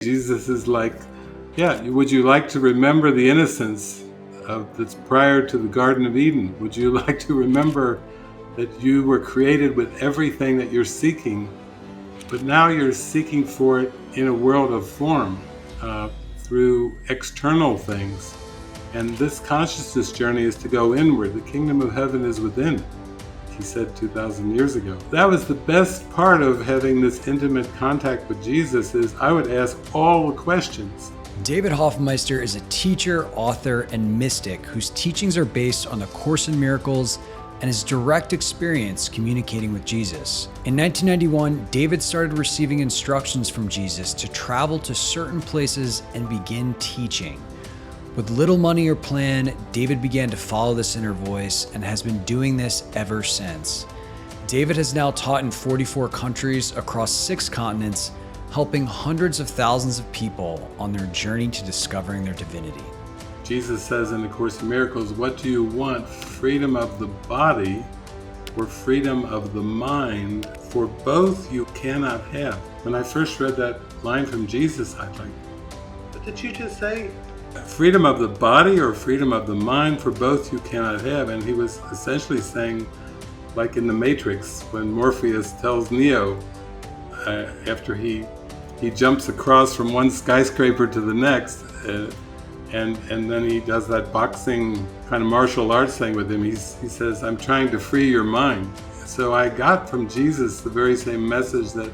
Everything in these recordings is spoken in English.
Jesus is like, yeah, would you like to remember the innocence that's prior to the Garden of Eden? Would you like to remember that you were created with everything that you're seeking, but now you're seeking for it in a world of form, through external things. And this consciousness journey is to go inward. The kingdom of heaven is within, he said 2,000 years ago. That was the best part of having this intimate contact with Jesus, is I would ask all the questions. David Hoffmeister is a teacher, author, and mystic whose teachings are based on the Course in Miracles and his direct experience communicating with Jesus. In 1991, David started receiving instructions from Jesus to travel to certain places and begin teaching. With little money or plan, David began to follow this inner voice and has been doing this ever since. David has now taught in 44 countries across 6 continents, helping hundreds of thousands of people on their journey to discovering their divinity. Jesus says in the Course in Miracles, what do you want, freedom of the body or freedom of the mind? For both you cannot have. When I first read that line from Jesus, I was like, what did you just say? Freedom of the body or freedom of the mind, for both you cannot have. And he was essentially saying, like in the Matrix, when Morpheus tells Neo, after he jumps across from one skyscraper to the next, and then he does that boxing kind of martial arts thing with him. He says, I'm trying to free your mind. So I got from Jesus the very same message that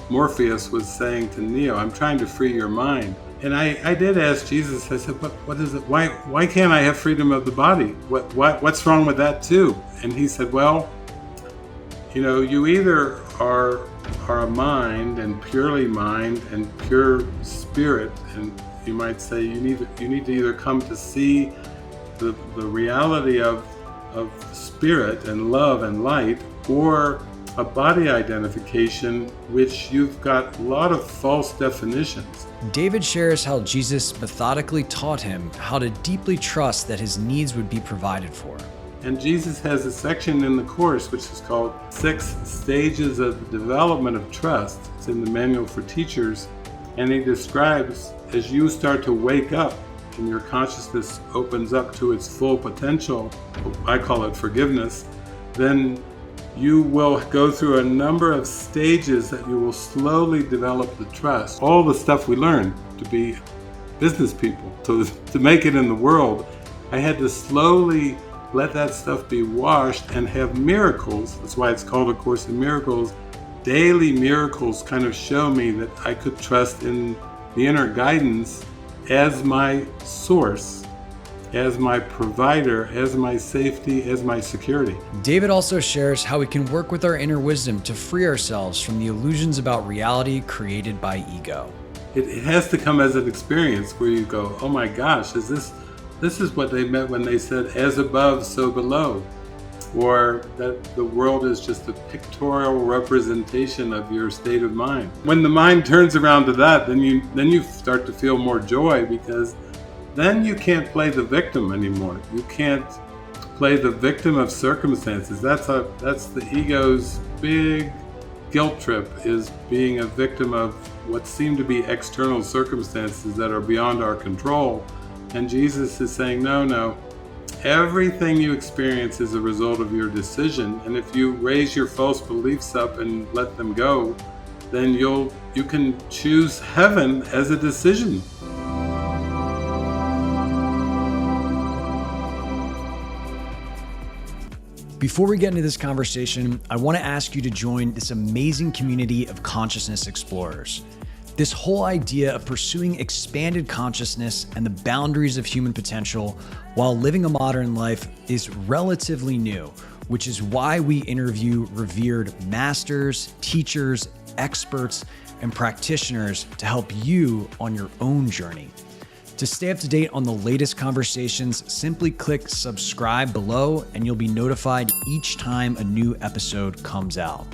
Morpheus was saying to Neo, I'm trying to free your mind. And I did ask Jesus, I said, but what is it? Why can't I have freedom of the body? What's wrong with that too? And he said, well, you either are a mind and pure spirit, and you might say you need to either come to see the reality of spirit and love and light, or a body identification, which you've got a lot of false definitions. David shares how Jesus methodically taught him how to deeply trust that his needs would be provided for. And Jesus has a section in the Course which is called 6 Stages of the Development of Trust. It's in the Manual for Teachers. And he describes, as you start to wake up and your consciousness opens up to its full potential, I call it forgiveness, then you will go through a number of stages that you will slowly develop the trust. All the stuff we learned to be business people, to make it in the world, I had to slowly let that stuff be washed and have miracles. That's why it's called A Course in Miracles. Daily miracles kind of show me that I could trust in the inner guidance as my source, as my provider, as my safety, as my security. David also shares how we can work with our inner wisdom to free ourselves from the illusions about reality created by ego. It has to come as an experience where you go, oh my gosh, this is what they meant when they said, as above, so below. Or that the world is just a pictorial representation of your state of mind. When the mind turns around to that, then you start to feel more joy, because then you can't play the victim anymore. You can't play the victim of circumstances. That's the ego's big guilt trip, is being a victim of what seem to be external circumstances that are beyond our control. And Jesus is saying, no. Everything you experience is a result of your decision. And if you raise your false beliefs up and let them go, then you can choose heaven as a decision. Before we get into this conversation, I want to ask you to join this amazing community of consciousness explorers. This whole idea of pursuing expanded consciousness and the boundaries of human potential while living a modern life is relatively new, which is why we interview revered masters, teachers, experts, and practitioners to help you on your own journey. To stay up to date on the latest conversations, simply click subscribe below and you'll be notified each time a new episode comes out.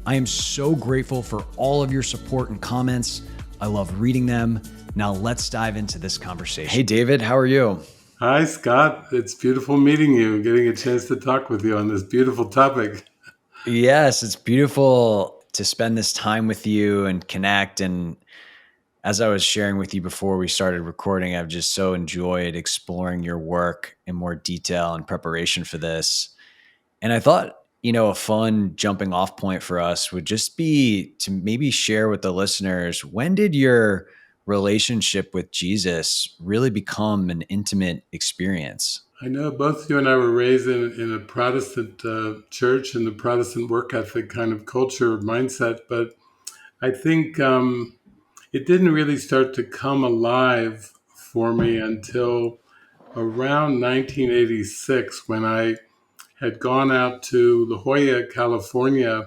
I am so grateful for all of your support and comments. I love reading them. Now let's dive into this conversation. Hey, David, how are you? Hi, Scott. It's beautiful meeting you, getting a chance to talk with you on this beautiful topic. Yes, it's beautiful to spend this time with you and connect. And as I was sharing with you before we started recording, I've just so enjoyed exploring your work in more detail in preparation for this. And I thought, a fun jumping off point for us would just be to maybe share with the listeners, when did your relationship with Jesus really become an intimate experience? I know both you and I were raised in a Protestant church and the Protestant work ethic kind of culture mindset, but I think it didn't really start to come alive for me until around 1986 when I had gone out to La Jolla, California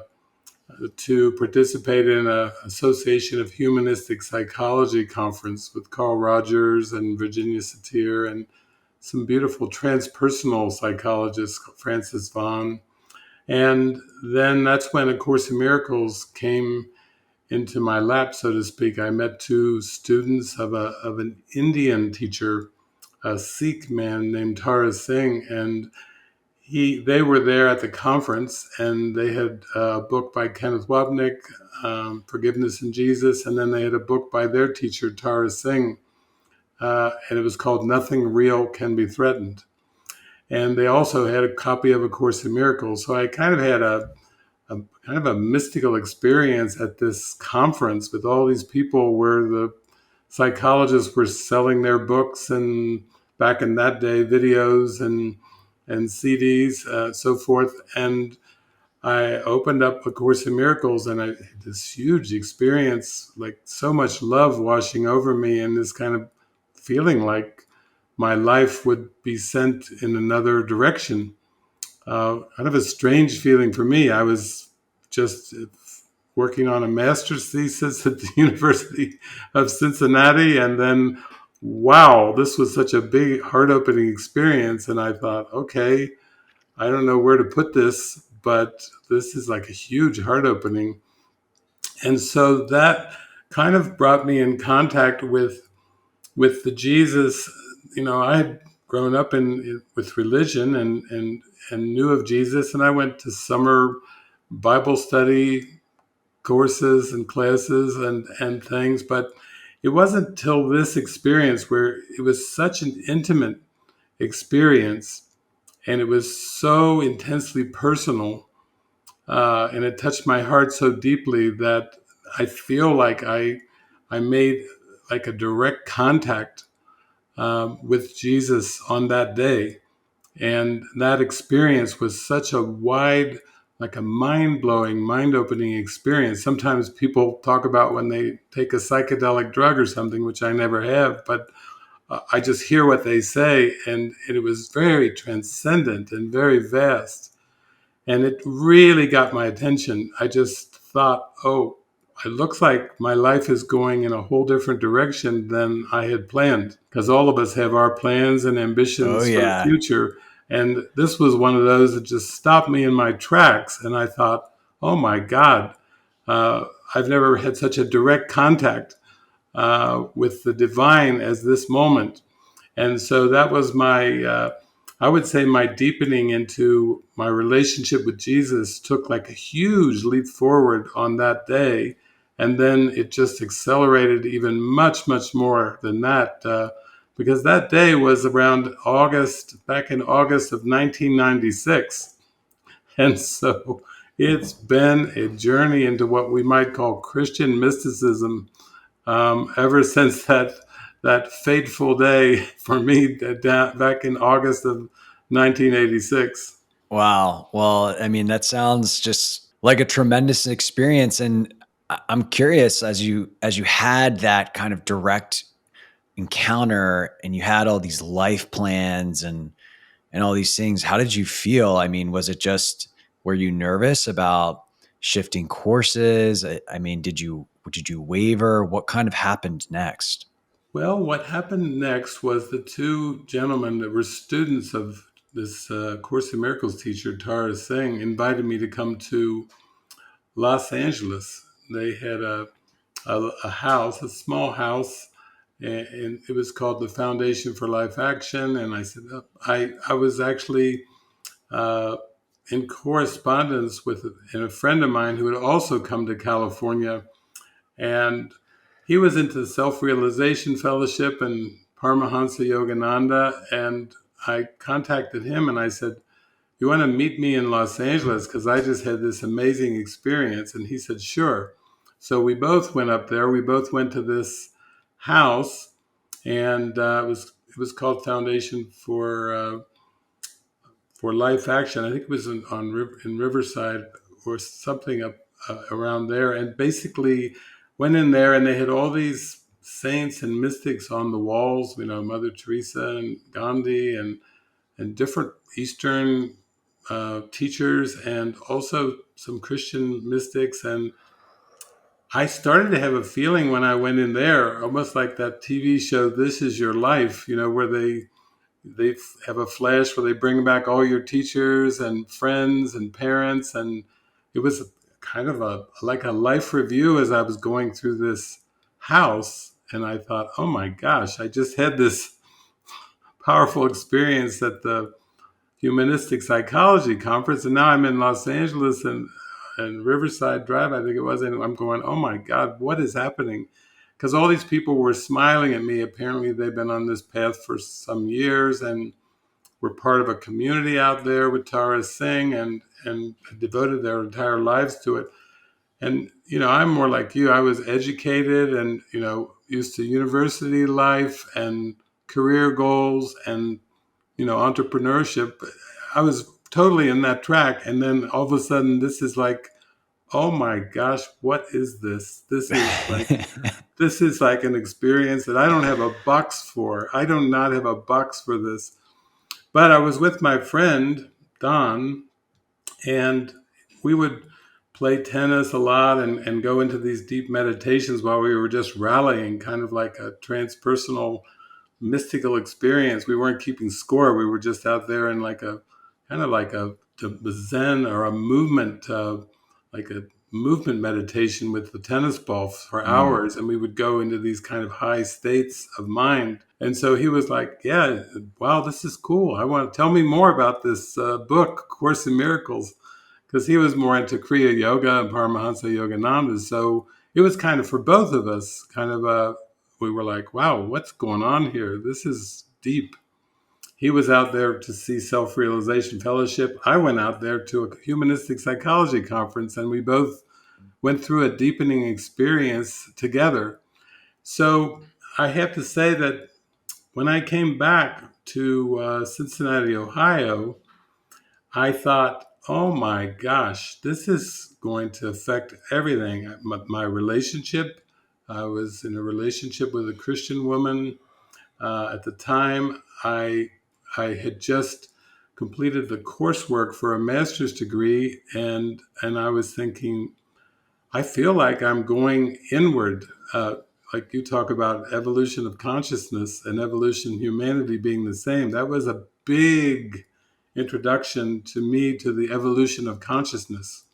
to participate in an Association of Humanistic Psychology conference with Carl Rogers and Virginia Satir and some beautiful transpersonal psychologists, Francis Vaughan. And then that's when A Course in Miracles came into my lap, so to speak. I met two students of an Indian teacher, a Sikh man named Tara Singh, and they were there at the conference, and they had a book by Kenneth Wapnick, Forgiveness in Jesus, and then they had a book by their teacher Tara Singh, and it was called Nothing Real Can Be Threatened. And they also had a copy of A Course in Miracles. So I kind of had a kind of a mystical experience at this conference with all these people where the psychologists were selling their books and back in that day videos and CDs, so forth. And I opened up A Course in Miracles and I had this huge experience, like so much love washing over me and this kind of feeling like my life would be sent in another direction. Kind of a strange feeling for me. I was just working on a master's thesis at the University of Cincinnati, and then, wow, this was such a big, heart-opening experience. And I thought, okay, I don't know where to put this, but this is like a huge heart opening. And so that kind of brought me in contact with the Jesus. I had grown up in with religion and knew of Jesus, and I went to summer Bible study courses and classes and things, but it wasn't till this experience where it was such an intimate experience and it was so intensely personal, and it touched my heart so deeply that I feel like I made like a direct contact with Jesus on that day. And that experience was such a wide, like a mind blowing, mind opening experience. Sometimes people talk about when they take a psychedelic drug or something, which I never have, but I just hear what they say. And it was very transcendent and very vast. And it really got my attention. I just thought, oh, it looks like my life is going in a whole different direction than I had planned. Because all of us have our plans and Oh, ambitions for the yeah. future. And this was one of those that just stopped me in my tracks. And I thought, oh my God, uh, I've never had such a direct contact with the divine as this moment. And so that was I would say my deepening into my relationship with Jesus took like a huge leap forward on that day. And then it just accelerated even much, much more than that. Because that day was around back in August of 1996. And so it's been a journey into what we might call Christian mysticism ever since that fateful day for me back in August of 1986. Wow. Well, I mean, that sounds just like a tremendous experience. And I'm curious, as you had that kind of direct encounter and you had all these life plans and all these things, how did you feel? I mean, were you nervous about shifting courses? I mean, did you waver? What kind of happened next? Well, what happened next was the two gentlemen that were students of this Course in Miracles teacher, Tara Singh, invited me to come to Los Angeles. They had a house, a small house, and it was called the Foundation for Life Action. And I said, I was actually uh, in correspondence with a friend of mine who had also come to California. And he was into self-realization fellowship and Paramahansa Yogananda, and I contacted him and I said, you want to meet me in Los Angeles? Because I just had this amazing experience. And he said, sure. So we both went up there. We both went to this house, and it was called Foundation for Life Action. I think it was in Riverside or something up around there. And basically went in there, and they had all these saints and mystics on the walls. Mother Teresa and Gandhi and different Eastern teachers, and also some Christian mystics. And I started to have a feeling when I went in there, almost like that TV show "This Is Your Life," where they have a flash where they bring back all your teachers and friends and parents, and it was kind of like a life review as I was going through this house. And I thought, oh my gosh, I just had this powerful experience at the Humanistic Psychology Conference, and now I'm in Los Angeles and Riverside Drive, I think it was, and I'm going, oh my God, what is happening? Because all these people were smiling at me. Apparently, they've been on this path for some years and were part of a community out there with Tara Singh and devoted their entire lives to it. And I'm more like you. I was educated and used to university life and career goals and entrepreneurship. I was totally in that track. And then all of a sudden, this is like, oh my gosh, what is this? This is like an experience that I don't have a box for. I do not have a box for this. But I was with my friend, Don, and we would play tennis a lot and go into these deep meditations while we were just rallying, kind of like a transpersonal mystical experience. We weren't keeping score. We were just out there in like a kind of like a Zen or a movement, like a movement meditation with the tennis ball for hours. And we would go into these kind of high states of mind. And so he was like, yeah, wow, this is cool. I want to tell me more about this book, Course in Miracles, because he was more into Kriya Yoga and Paramahansa Yogananda. So it was kind of for both of us, we were like, wow, what's going on here? This is deep. He was out there to see Self-Realization Fellowship. I went out there to a humanistic psychology conference, and we both went through a deepening experience together. So I have to say that when I came back to Cincinnati, Ohio, I thought, oh my gosh, this is going to affect everything. My relationship, I was in a relationship with a Christian woman. At the time, I had just completed the coursework for a master's degree, and I was thinking, I feel like I'm going inward. Like you talk about evolution of consciousness and evolution humanity being the same. That was a big introduction to me to the evolution of consciousness.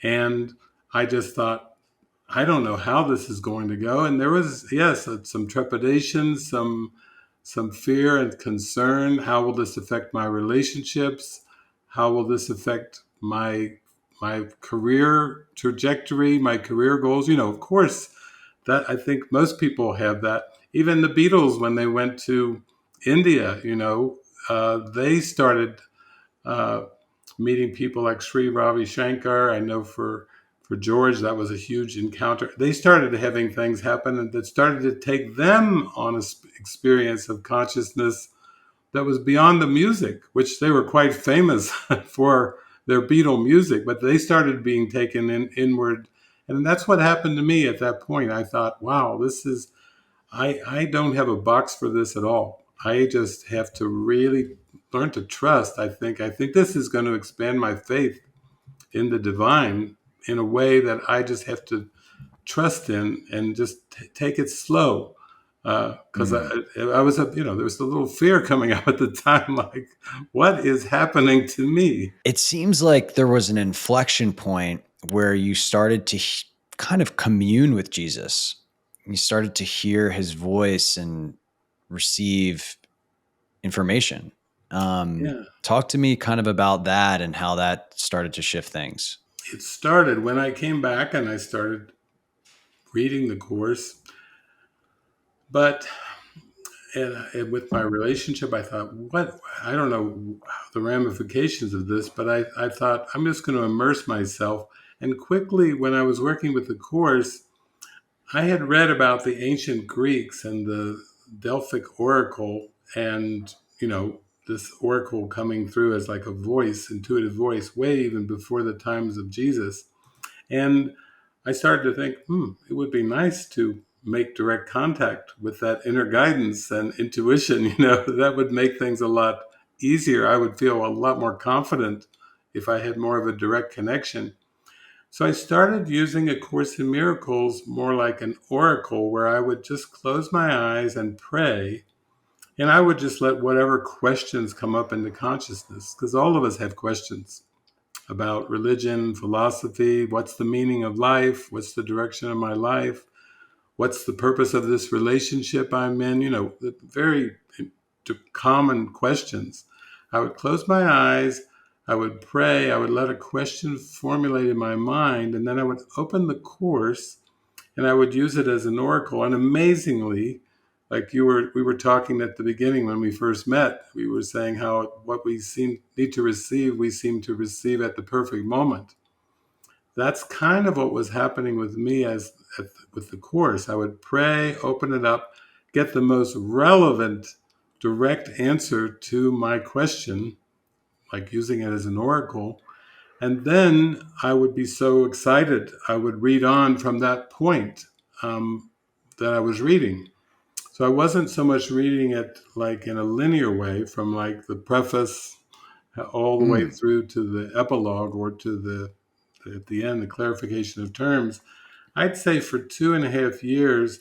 And I just thought, I don't know how this is going to go. And there was, yes, some trepidation, some fear and concern. How will this affect my relationships? How will this affect my career trajectory, my career goals? Of course, that I think most people have that. Even the Beatles, when they went to India, they started uh, meeting people like Sri Ravi Shankar. I know for George, that was a huge encounter. They started having things happen and that started to take them on an experience of consciousness that was beyond the music, which they were quite famous for their Beatle music, but they started being taken inward. And that's what happened to me at that point. I thought, wow, I don't have a box for this at all. I just have to really learn to trust. I think this is going to expand my faith in the divine in a way that I just have to trust in and just take it slow. Because I was, there was a little fear coming up at the time, like, what is happening to me? It seems like there was an inflection point where you started to kind of commune with Jesus. You started to hear his voice and receive information. Yeah. Talk to me kind of about that and how that started to shift things. It started when I came back and I started reading the course. But and with my relationship, I thought, what? I don't know the ramifications of this, but I thought I'm just going to immerse myself. And quickly, when I was working with the course, I had read about the ancient Greeks and the Delphic oracle, and this oracle coming through as like a voice, intuitive voice, way even before the times of Jesus. And I started to think, it would be nice to make direct contact with that inner guidance and intuition. That would make things a lot easier. I would feel a lot more confident if I had more of a direct connection. So I started using A Course in Miracles more like an oracle where I would just close my eyes and pray. And I would just let whatever questions come up into consciousness, because all of us have questions about religion, philosophy, what's the meaning of life, what's the direction of my life, what's the purpose of this relationship I'm in, the very common questions. I would close my eyes, I would pray, I would let a question formulate in my mind, and then I would open the course and I would use it as an oracle. And amazingly, like we were talking at the beginning when we first met, we were saying how what need to receive, we seem to receive at the perfect moment. That's kind of what was happening with me with the course. I would pray, open it up, get the most relevant, direct answer to my question, like using it as an oracle. And then I would be so excited. I would read on from that point that I was reading. So I wasn't so much reading it like in a linear way from like the preface all the way Mm. through to the epilogue or to at the end, the clarification of terms. I'd say for 2.5 years,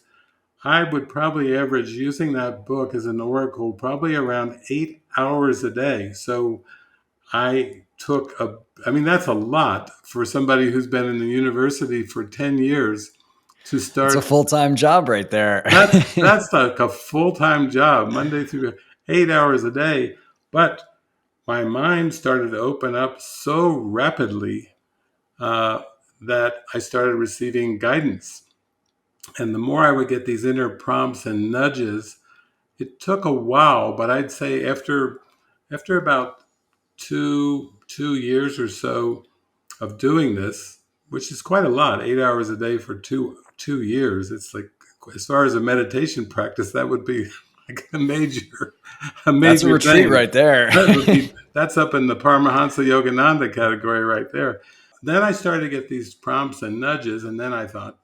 I would probably average using that book as an oracle probably around 8 hours a day. So I mean, that's a lot for somebody who's been in the university for 10 years to It's a start. full-time job right there. That's like a full-time job, Monday through 8 hours a day. But my mind started to open up so rapidly uh, that I started receiving guidance. And the more I would get these inner prompts and nudges, it took a while, but I'd say after about two years or so of doing this, which is quite a lot, 8 hours a day for two years. It's like, as far as a meditation practice, that would be like a That's a major retreat thing. right there. That's up in the Paramahansa Yogananda category right there. Then I started to get these prompts and nudges, and then I thought,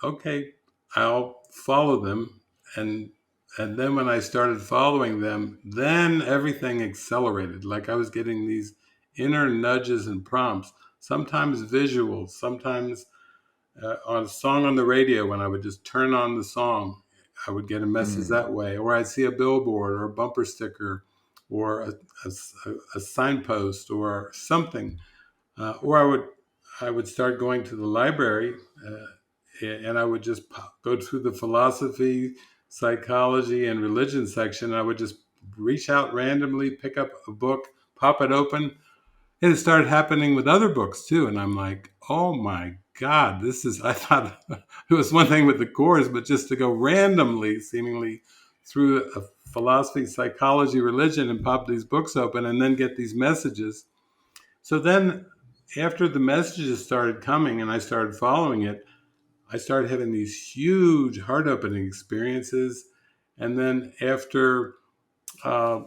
okay, I'll follow them. And and then when I started following them, then everything accelerated. Like I was getting these inner nudges and prompts, sometimes visuals, sometimes on a song on the radio. When I would just turn on the song, I would get a message Mm. that way. Or I'd see a billboard or a bumper sticker or a signpost or something, or I would start going to the library, and I would just go through the philosophy, psychology, and religion section. I would just reach out randomly, pick up a book, pop it open, and it started happening with other books too. And I'm like, oh my God, this is, I thought it was one thing with the course, but just to go randomly, seemingly through a philosophy, psychology, religion, and pop these books open and then get these messages. So then, after the messages started coming and I started following it, I started having these huge heart opening experiences. And then, after uh,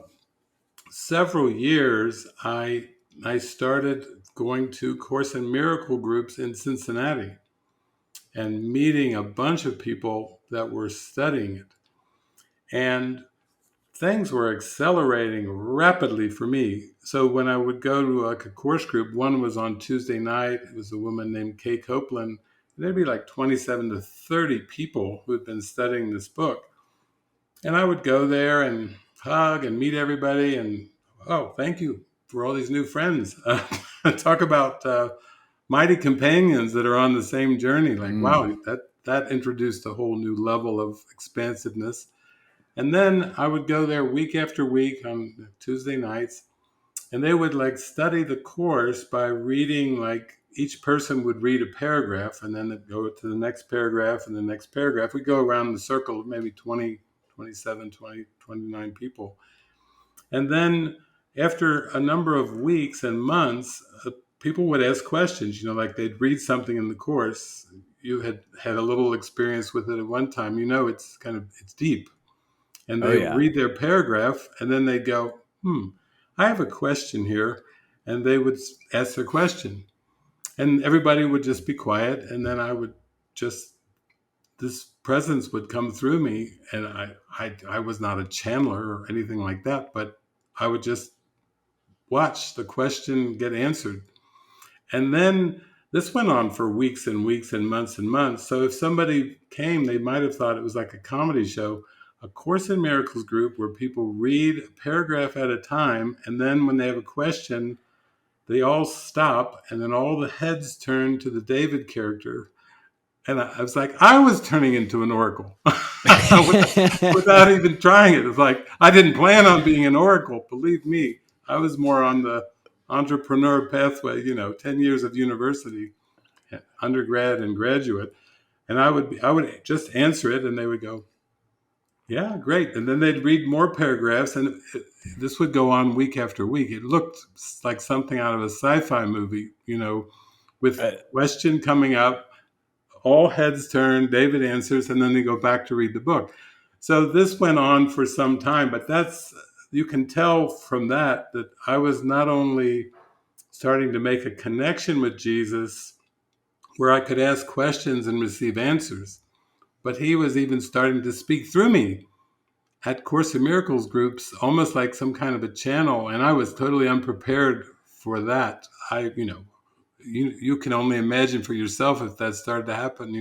several years, I started going to Course in Miracle groups in Cincinnati and meeting a bunch of people that were studying it. And things were accelerating rapidly for me. So when I would go to like a course group, one was on Tuesday night. It was a woman named Kay Copeland. There'd be like 27 to 30 people who had been studying this book. And I would go there and hug and meet everybody. And oh, thank you for all these new friends. Talk about mighty companions that are on the same journey. Like, Mm. wow, that introduced a whole new level of expansiveness. And then I would go there week after week on Tuesday nights, and they would like study the course by reading like each person would read a paragraph, and then they'd go to the next paragraph and the next paragraph. We go around the circle of maybe 20, 27, 20, 29 people. And then after a number of weeks and months, people would ask questions, like they'd read something in the course. You had a little experience with it at one time. It's deep. And Oh they would yeah. read their paragraph, and then they'd go, I have a question here. And they would ask their question. And everybody would just be quiet. And then this presence would come through me. And I was not a channeler or anything like that, but I would just watch the question get answered. And then this went on for weeks and weeks and months and months. So if somebody came, they might have thought it was like a comedy show, a Course in Miracles group where people read a paragraph at a time. And then when they have a question, they all stop, and then all the heads turn to the David character. And I was like, I was turning into an oracle without even trying it. It's like, I didn't plan on being an oracle. Believe me, I was more on the entrepreneur pathway, 10 years of university, undergrad and graduate. And I would just answer it, and they would go, yeah, great. And then they'd read more paragraphs, and this would go on week after week. It looked like something out of a sci-fi movie, with question coming up, all heads turn, David answers, and then they go back to read the book. So this went on for some time, but you can tell from that I was not only starting to make a connection with Jesus where I could ask questions and receive answers, but he was even starting to speak through me at Course in Miracles groups, almost like some kind of a channel. And I was totally unprepared for that. You can only imagine for yourself if that started to happen,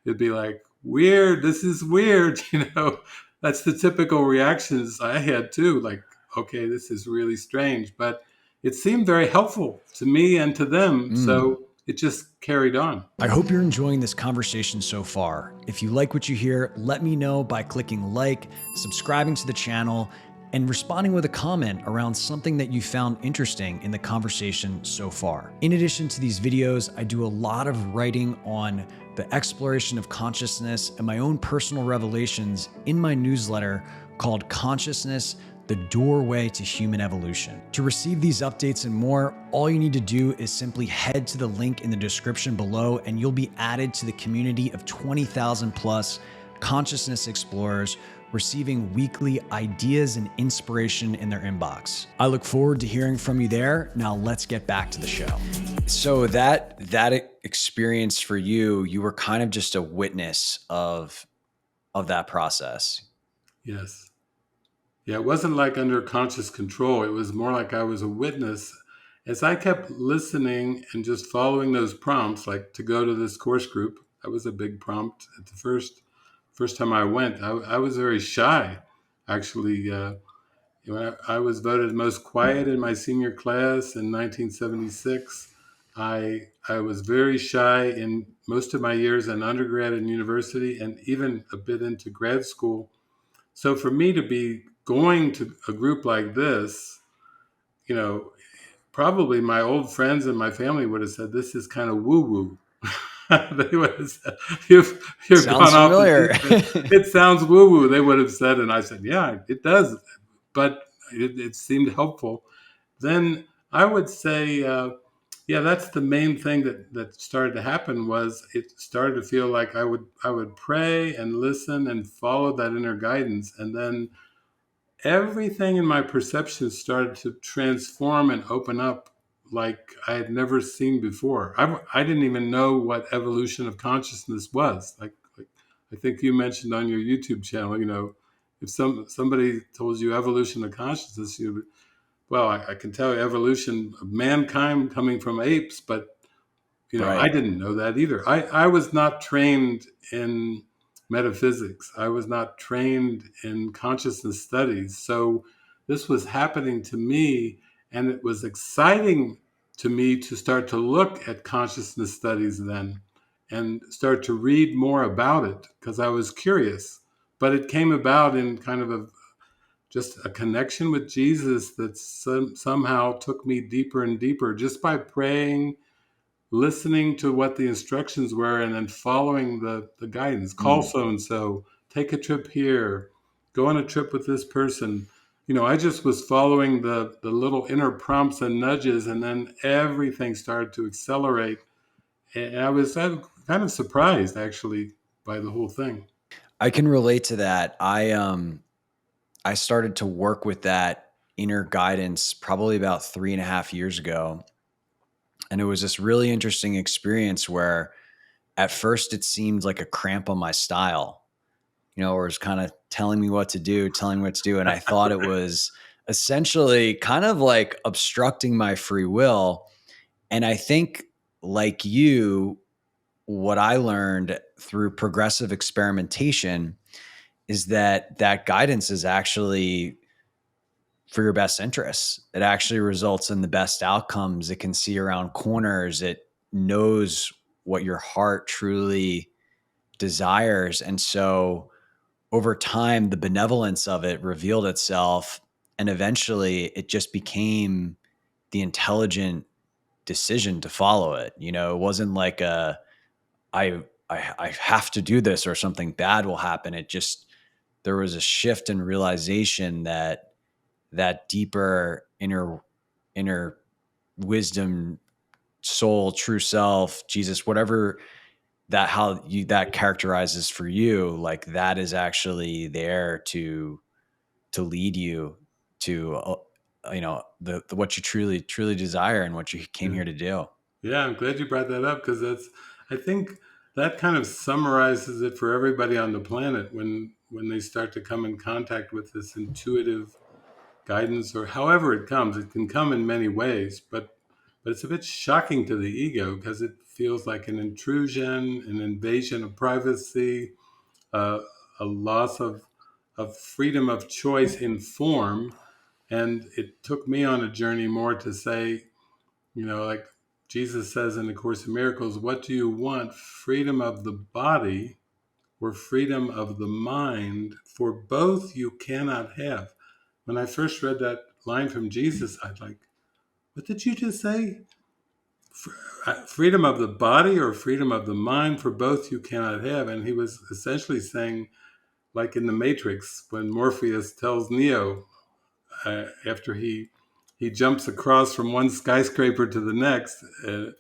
it'd be like, weird, this is weird, that's the typical reactions I had too. Like, okay, this is really strange, but it seemed very helpful to me and to them. So it just carried on. I hope you're enjoying this conversation so far. If you like what you hear, let me know by clicking like, subscribing to the channel, and responding with a comment around something that you found interesting in the conversation so far. In addition to these videos, I do a lot of writing on the exploration of consciousness and my own personal revelations in my newsletter called Consciousness, the Doorway to Human Evolution. To receive these updates and more, all you need to do is simply head to the link in the description below, and you'll be added to the community of 20,000 plus consciousness explorers receiving weekly ideas and inspiration in their inbox. I look forward to hearing from you there. Now let's get back to the show. So that experience for you, you were kind of just a witness of that process. Yes. Yeah, it wasn't like under conscious control. It was more like I was a witness. As I kept listening and just following those prompts, like to go to this course group, that was a big prompt. At the first time I went, I was very shy, actually. I was voted most quiet in my senior class in 1976. I was very shy in most of my years in undergrad and university, and even a bit into grad school. So for me to be going to a group like this, probably my old friends and my family would have said, this is kind of woo-woo. They would have said, you've Sounds gone off familiar. it sounds woo-woo, they would have said. And I said, yeah, it does. But it seemed helpful. Then I would say, yeah, that's the main thing that started to happen. Was it started to feel like I would pray and listen and follow that inner guidance, and then everything in my perception started to transform and open up like I had never seen before. I didn't even know what evolution of consciousness was. Like I think you mentioned on your YouTube channel, if somebody told you evolution of consciousness, I can tell you evolution of mankind coming from apes, but Right. I didn't know that either. I was not trained in metaphysics. I was not trained in consciousness studies. So this was happening to me, and it was exciting to me to start to look at consciousness studies then and start to read more about it because I was curious. But it came about in kind of just a connection with Jesus that somehow took me deeper and deeper just by praying listening to what the instructions were and then following the guidance. Call Mm. so and so, take a trip here, go on a trip with this person. I just was following the little inner prompts and nudges, and then everything started to accelerate. And I'm kind of surprised actually by the whole thing. I can relate to that. I started to work with that inner guidance probably about 3.5 years ago. And it was this really interesting experience where at first it seemed like a cramp on my style, where it was kind of telling me what to do, telling me what to do. And I thought it was essentially kind of like obstructing my free will. And I think, like you, what I learned through progressive experimentation is that that guidance is actually for your best interests. It actually results in the best outcomes. It can see around corners. It knows what your heart truly desires. And so over time, the benevolence of it revealed itself. And eventually it just became the intelligent decision to follow it. It wasn't like I, I have to do this or something bad will happen. There was a shift in realization that that deeper inner wisdom, soul, true self, Jesus, whatever that characterizes for you, like that is actually there to lead you to the what you truly desire and what you came Yeah. here to do. Yeah, I'm glad you brought that up because I think that kind of summarizes it for everybody on the planet when they start to come in contact with this intuitive guidance or however it comes. It can come in many ways, but it's a bit shocking to the ego because it feels like an intrusion, an invasion of privacy, uh, a loss of freedom of choice in form. And it took me on a journey more to say, like Jesus says in the Course in Miracles, what do you want? Freedom of the body or freedom of the mind? For both you cannot have. When I first read that line from Jesus, I'd like, what did you just say? Freedom of the body or freedom of the mind? For both you cannot have. And he was essentially saying, like in the Matrix, when Morpheus tells Neo, after he jumps across from one skyscraper to the next, and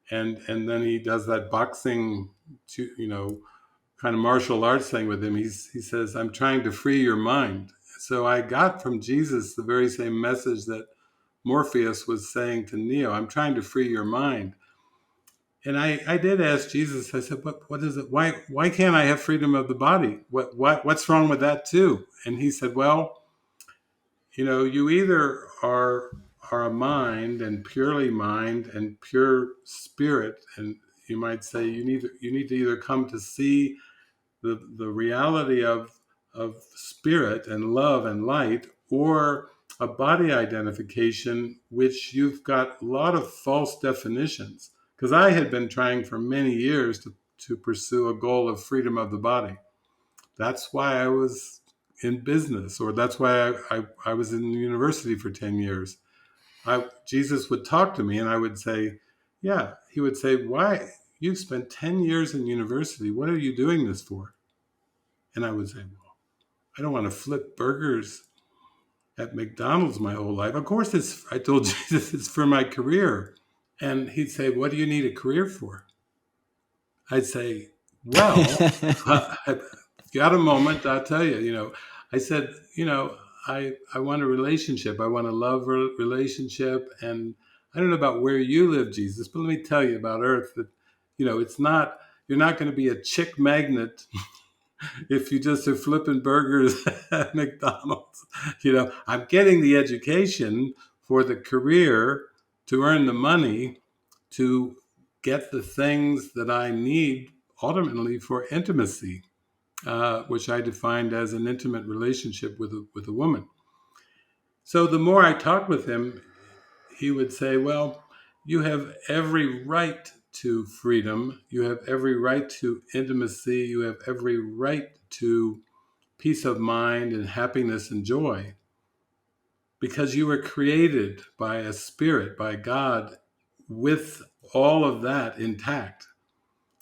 then he does that boxing, kind of martial arts thing with him. He says, "I'm trying to free your mind." So I got from Jesus the very same message that Morpheus was saying to Neo. I'm trying to free your mind. And I did ask Jesus. I said, "What is it? Why can't I have freedom of the body? What's wrong with that too?" And he said, "Well, you either are a mind and purely mind and pure spirit, and you might say you need to either come to see the reality of spirit and love and light, or a body identification, which you've got a lot of false definitions." Because I had been trying for many years to pursue a goal of freedom of the body. That's why I was in business, or that's why I was in university for 10 years. Jesus would talk to me and I would say, yeah, he would say, why? You've spent 10 years in university. What are you doing this for? And I would say, well, I don't want to flip burgers at McDonald's my whole life. Of course, I told Jesus it's for my career. And he'd say, what do you need a career for? I'd say, well, I've got a moment, I'll tell you, I said, I want a relationship. I want a love relationship. And I don't know about where you live, Jesus, but let me tell you about Earth that, it's not, you're not going to be a chick magnet if you just are flipping burgers at McDonald's. I'm getting the education for the career to earn the money to get the things that I need ultimately for intimacy, which I defined as an intimate relationship with a woman. So the more I talked with him, he would say, well, you have every right to freedom. You have every right to intimacy. You have every right to peace of mind and happiness and joy because you were created by a spirit, by God, with all of that intact.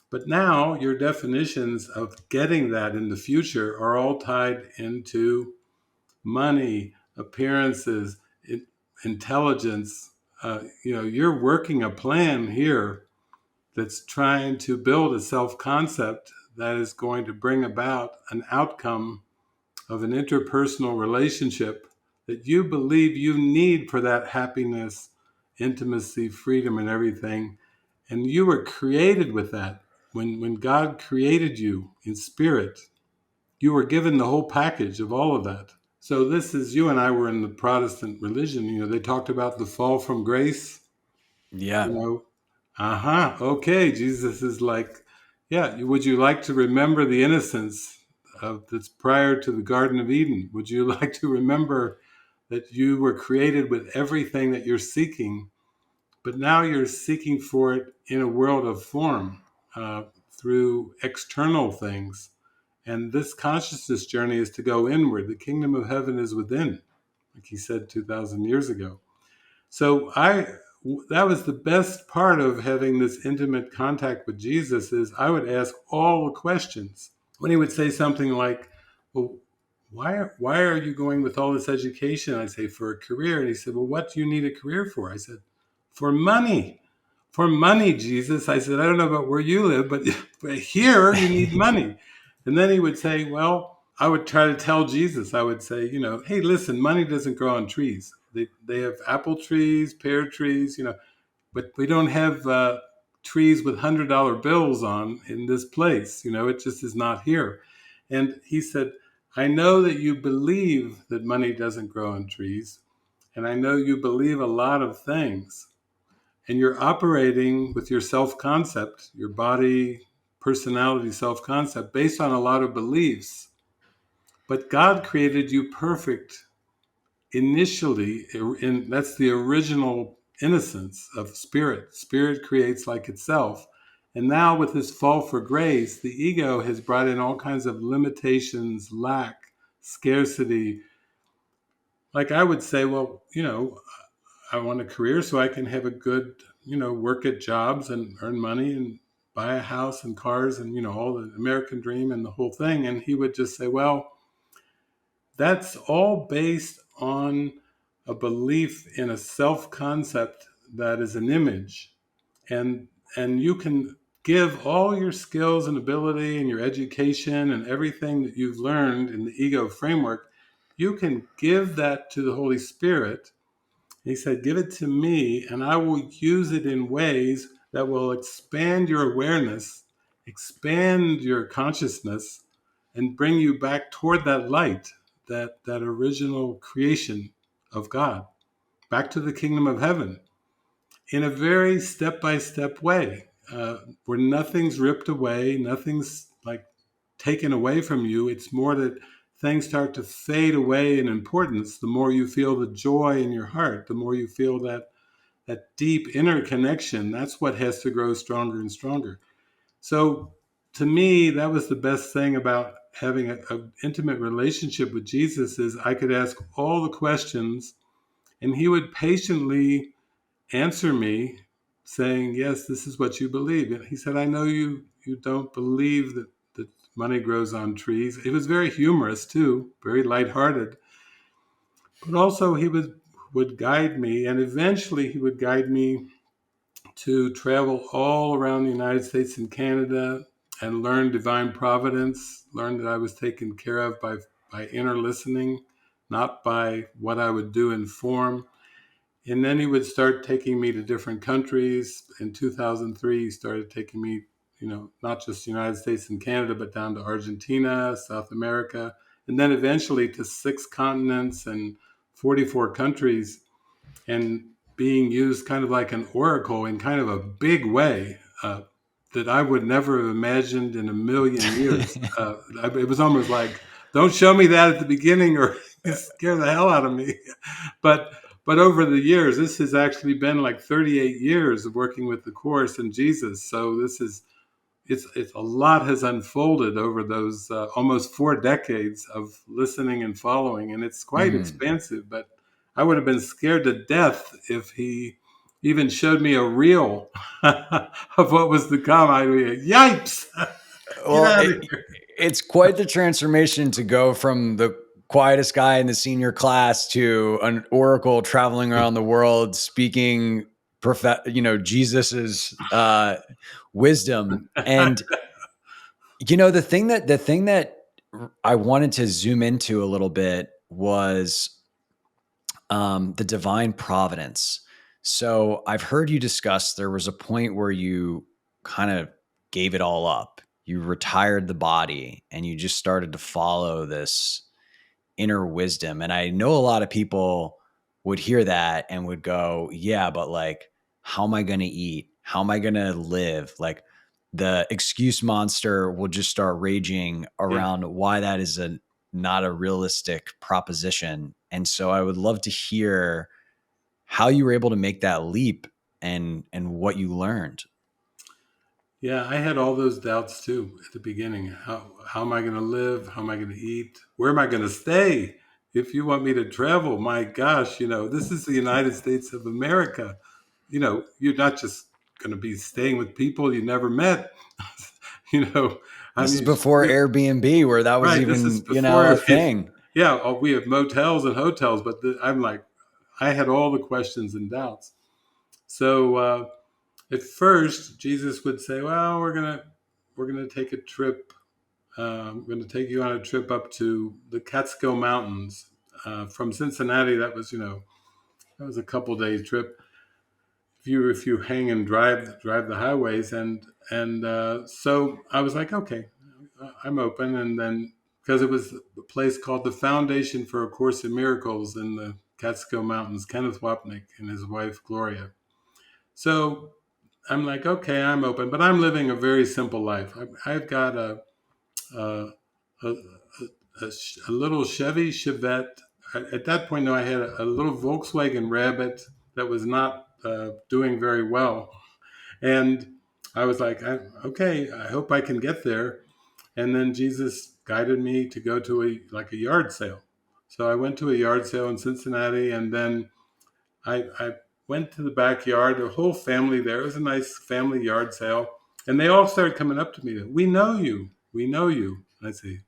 But now your definitions of getting that in the future are all tied into money, appearances, intelligence. You're working a plan here that's trying to build a self-concept that is going to bring about an outcome of an interpersonal relationship that you believe you need for that happiness, intimacy, freedom, and everything. And you were created with that. When God created you in spirit, you were given the whole package of all of that. So this is, you and I were in the Protestant religion, they talked about the fall from grace, Yeah. you know, okay, Jesus is like, yeah, would you like to remember the innocence that's prior to the Garden of Eden? Would you like to remember that you were created with everything that you're seeking, but now you're seeking for it in a world of form, through external things? And this consciousness journey is to go inward. The kingdom of heaven is within, like he said 2,000 years ago. So that was the best part of having this intimate contact with Jesus, is I would ask all the questions. When he would say something like, well, why are you going with all this education? I'd say, for a career. And he said, well, what do you need a career for? I said, for money. For money, Jesus. I said, I don't know about where you live, but here you need money. And then he would say, well, I would try to tell Jesus, I would say, hey, listen, money doesn't grow on trees. They have apple trees, pear trees, but we don't have trees with $100 bills on in this place. It just is not here. And he said, I know that you believe that money doesn't grow on trees, and I know you believe a lot of things, and you're operating with your self-concept, your body, personality, self-concept, based on a lot of beliefs. But God created you perfect initially, and that's the original innocence of spirit. Spirit creates like itself. And now with this fall for grace, the ego has brought in all kinds of limitations, lack, scarcity. Like I would say, well, I want a career so I can have a good, work at jobs and earn money and buy a house and cars and, all the American dream and the whole thing. And he would just say, well, that's all based on a belief in a self-concept that is an image. And you can give all your skills and ability and your education and everything that you've learned in the ego framework, you can give that to the Holy Spirit. He said, give it to me, and I will use it in ways that will expand your awareness, expand your consciousness, and bring you back toward that light, that original creation of God, back to the kingdom of heaven, in a very step-by-step way, where nothing's ripped away, nothing's like taken away from you. It's more that things start to fade away in importance. The more you feel the joy in your heart, the more you feel that deep inner connection, that's what has to grow stronger and stronger. So to me, that was the best thing about having an intimate relationship with Jesus, is I could ask all the questions and he would patiently answer me saying, yes, this is what you believe. And he said, I know you don't believe that money grows on trees. It was very humorous too, very lighthearted. But also he would guide me, and eventually he would guide me to travel all around the United States and Canada and learn divine providence, learn that I was taken care of by inner listening, not by what I would do in form. And then he would start taking me to different countries. In 2003, he started taking me, not just the United States and Canada, but down to Argentina, South America, and then eventually to 6 continents and 44 countries, and being used kind of like an oracle in kind of a big way, that I would never have imagined in a million years. It was almost like, don't show me that at the beginning or you scare the hell out of me. But over the years, this has actually been like 38 years of working with the Course and Jesus. So this is, it's a lot has unfolded over those almost 4 decades of listening and following, and it's quite expansive. But I would have been scared to death if he even showed me a reel of what was to come. I mean, yipes! Get Well, out of here! it's quite the transformation to go from the quietest guy in the senior class to an oracle traveling around the world speaking Jesus's wisdom. And the thing that I wanted to zoom into a little bit was the divine providence. So I've heard you discuss there was a point where you kind of gave it all up. You retired the body and you just started to follow this inner wisdom. And I know a lot of people would hear that and would go, yeah, but like, how am I going to eat? How am I going to live? Like, the excuse monster will just start raging Yeah. around why that is not a realistic proposition. And so I would love to hear how you were able to make that leap and what you learned. Yeah, I had all those doubts too at the beginning. How am I going to live? How am I going to eat? Where am I going to stay? If you want me to travel, my gosh, this is the United States of America. You're not just going to be staying with people you never met. you know, I This is mean, before Airbnb, where that was right. This is even, before a thing. yeah, we have motels and hotels, but I'm like, I had all the questions and doubts. So, at first, Jesus would say, "Well, we're gonna take a trip. We're gonna take you on a trip up to the Catskill Mountains from Cincinnati. That was a couple days trip. If you hang and drive the highways, and so I was like, okay, I'm open. And then because it was a place called the Foundation for A Course in Miracles in the Catskill Mountains, Kenneth Wapnick and his wife Gloria. So I'm like, okay, I'm open, but I'm living a very simple life. I've got a, a, a little Chevy Chevette. At that point, though, I had a little Volkswagen Rabbit that was not doing very well. And I was like, okay, I hope I can get there. And then Jesus guided me to go to a yard sale. So I went to a yard sale in Cincinnati, and then I went to the backyard, the whole family there. It was a nice family yard sale. And they all started coming up to me. We know you. We know you. And I say,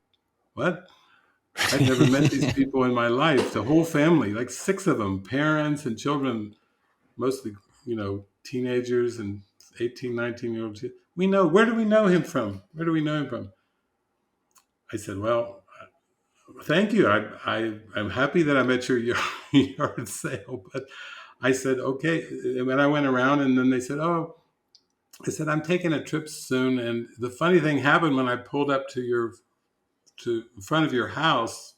what? I'd never met these people in my life. The whole family, like six of them, parents and children, mostly, teenagers and 18, 19-year-olds. Where do we know him from? Where do we know him from? I said, well, thank you. I'm happy that I'm at your yard sale. But I said, okay. And when I went around, and then they said, oh, I said, I'm taking a trip soon. And the funny thing happened when I pulled up to in front of your house.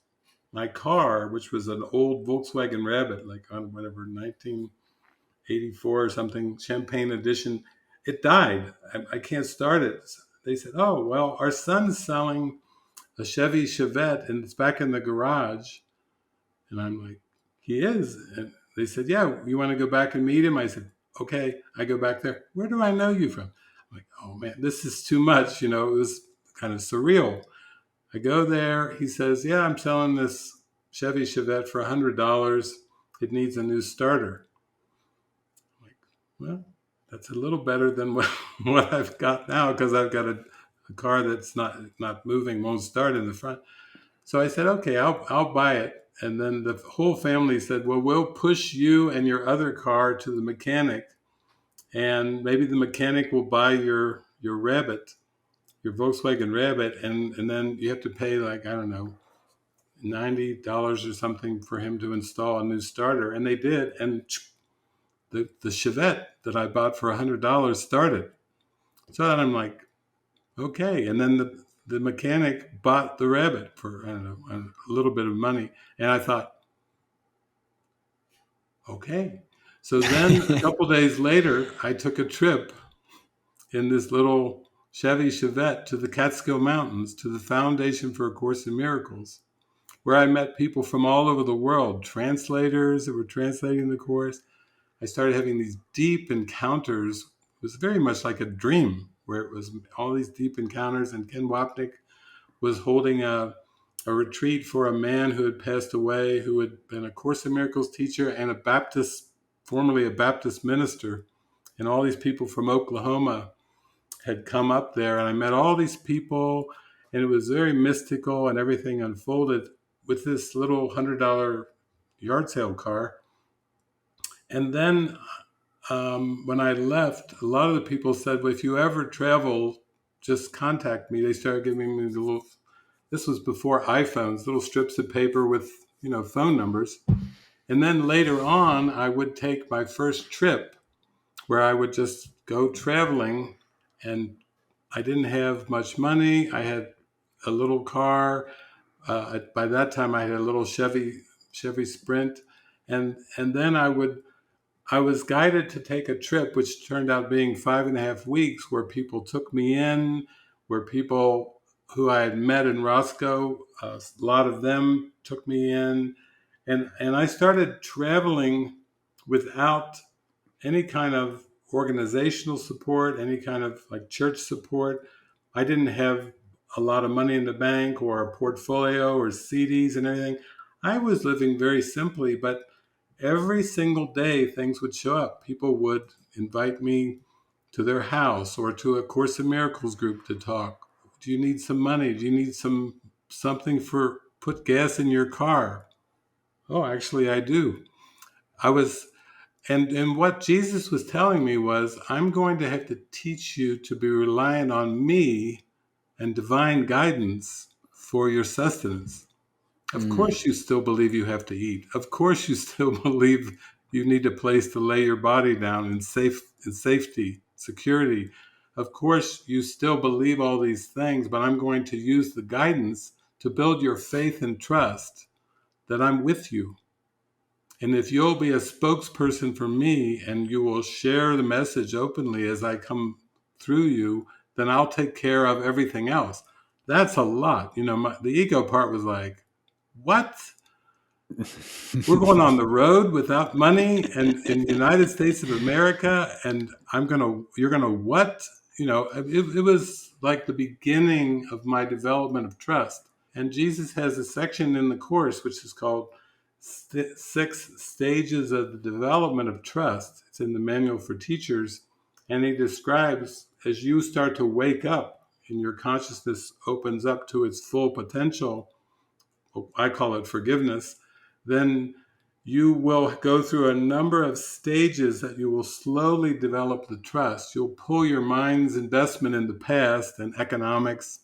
My car, which was an old Volkswagen Rabbit, like on whatever 1984 or something, Champagne edition, it died. I can't start it. They said, "Oh well, our son's selling a Chevy Chevette, and it's back in the garage." And I'm like, "He is." And they said, "Yeah, you want to go back and meet him?" I said, "Okay." I go back there. Where do I know you from? I'm like, "Oh man, this is too much." It was kind of surreal. I go there. He says, "Yeah, I'm selling this Chevy Chevette for $100. It needs a new starter." I'm like, well, that's a little better than what, what I've got now, because I've got a car that's not moving, won't start in the front. So I said, okay, I'll buy it. And then the whole family said, well, we'll push you and your other car to the mechanic, and maybe the mechanic will buy your Rabbit, your Volkswagen Rabbit, and then you have to pay, like, I don't know, $90 or something for him to install a new starter. And they did. And the Chevette that I bought for $100 started. So then I'm like, okay. And then the mechanic bought the Rabbit for, I don't know, a little bit of money. And I thought, okay. So then a couple days later, I took a trip in this little Chevy Chevette to the Catskill Mountains, to the Foundation for A Course in Miracles, where I met people from all over the world, translators that were translating the Course. I started having these deep encounters. It was very much like a dream, where it was all these deep encounters. And Ken Wapnick was holding a retreat for a man who had passed away, who had been a Course in Miracles teacher and a Baptist formerly a Baptist minister, and all these people from Oklahoma had come up there, and I met all these people, and it was very mystical, and everything unfolded with this little $100 yard sale car. And then when I left, a lot of the people said, well, if you ever travel, just contact me. They started giving me the little, this was before iPhones, little strips of paper with, phone numbers. And then later on, I would take my first trip where I would just go traveling, and I didn't have much money. I had a little car. By that time, I had a little Chevy Sprint, and then I was guided to take a trip, which turned out being 5.5 weeks, where people took me in, where people who I had met in Roscoe, a lot of them took me in, and I started traveling without any kind of organizational support, any kind of like church support. I didn't have a lot of money in the bank or a portfolio or CDs and everything. I was living very simply, but every single day things would show up. People would invite me to their house or to a Course in Miracles group to talk. Do you need some money? Do you need something for put gas in your car? Oh, actually I do. I was and what Jesus was telling me was, I'm going to have to teach you to be reliant on me and divine guidance for your sustenance. Of Mm, course, you still believe you have to eat. Of course, you still believe you need a place to lay your body down in safety, security. Of course, you still believe all these things, but I'm going to use the guidance to build your faith and trust that I'm with you. And if you'll be a spokesperson for me and you will share the message openly as I come through you, then I'll take care of everything else. That's a lot. The ego part was like, what? We're going on the road without money and in the United States of America, and you're gonna what? It was like the beginning of my development of trust. And Jesus has a section in the course which is called Six Stages of the Development of Trust. It's in the Manual for Teachers. And he describes as you start to wake up and your consciousness opens up to its full potential, I call it forgiveness, then you will go through a number of stages that you will slowly develop the trust. You'll pull your mind's investment in the past and economics.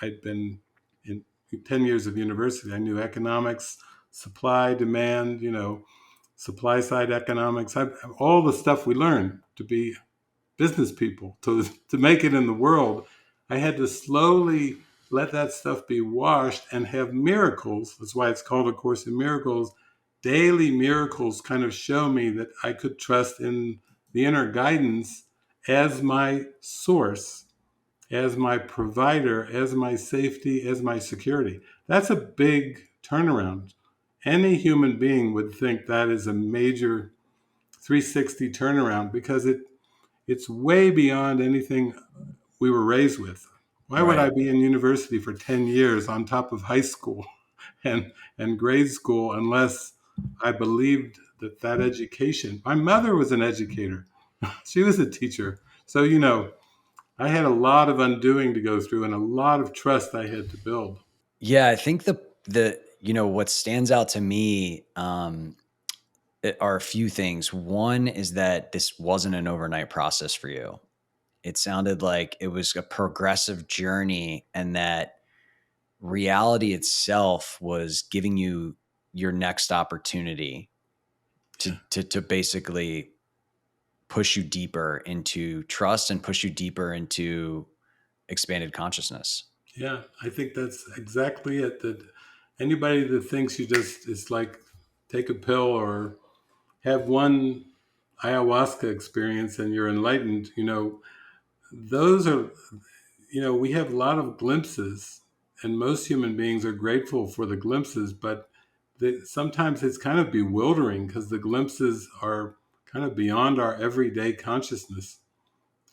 I'd been in 10 years of university. I knew economics, supply, demand, supply side economics, all the stuff we learned to be business people, to make it in the world. I had to slowly let that stuff be washed and have miracles. That's why it's called A Course in Miracles. Daily miracles kind of show me that I could trust in the inner guidance as my source, as my provider, as my safety, as my security. That's a big turnaround. Any human being would think that is a major 360 turnaround because it's way beyond anything we were raised with. Why would I right. be in university for 10 years on top of high school and grade school unless I believed that education? My mother was an educator. She was a teacher. So, I had a lot of undoing to go through and a lot of trust I had to build. Yeah, I think what stands out to me are a few things. One is that this wasn't an overnight process for you. It sounded like it was a progressive journey, and that reality itself was giving you your next opportunity to basically push you deeper into trust and push you deeper into expanded consciousness. Yeah, I think that's exactly it. That anybody that thinks it's like take a pill or have one ayahuasca experience and you're enlightened, those are, we have a lot of glimpses, and most human beings are grateful for the glimpses, but sometimes it's kind of bewildering because the glimpses are kind of beyond our everyday consciousness.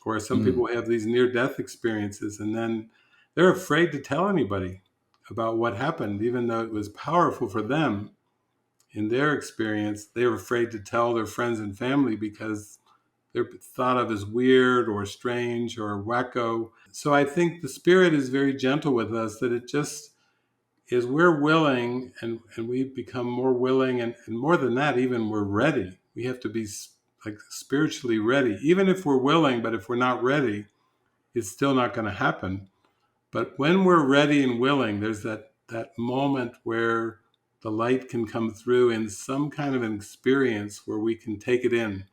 Or some Mm, people have these near-death experiences, and then they're afraid to tell anybody about what happened, even though it was powerful for them. in their experience, they were afraid to tell their friends and family because they're thought of as weird or strange or wacko. So I think the Spirit is very gentle with us, that it just is we're willing, and we become more willing, and more than that, even we're ready. We have to be like spiritually ready. Even if we're willing, but if we're not ready, it's still not going to happen. But when we're ready and willing, there's that moment where the light can come through in some kind of an experience where we can take it in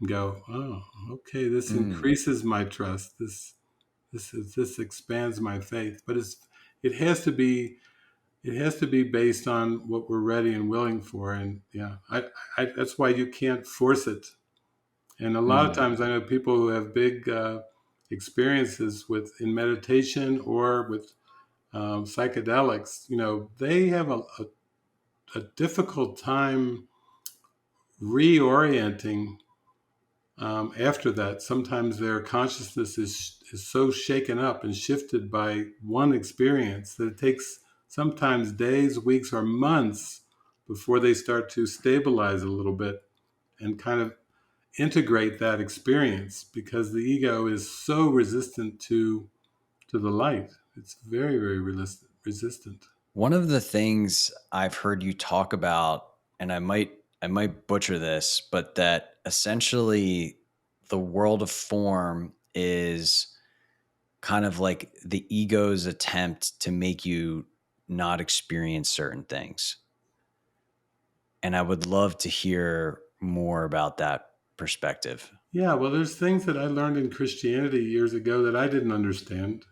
and go, oh, okay, this Mm. increases my trust. This expands my faith. But it has to be it has to be based on what we're ready and willing for. And yeah, that's why you can't force it. And a lot of Mm. times I know people who have big experiences with in meditation or with psychedelics, they have a difficult time reorienting after that. Sometimes their consciousness is so shaken up and shifted by one experience that it takes sometimes days, weeks, or months before they start to stabilize a little bit and kind of integrate that experience, because the ego is so resistant to the light. It's very, very resistant. One of the things I've heard you talk about, and I might butcher this, but that essentially the world of form is kind of like the ego's attempt to make you not experience certain things. And I would love to hear more about that perspective. Yeah, well, there's things that I learned in Christianity years ago that I didn't understand.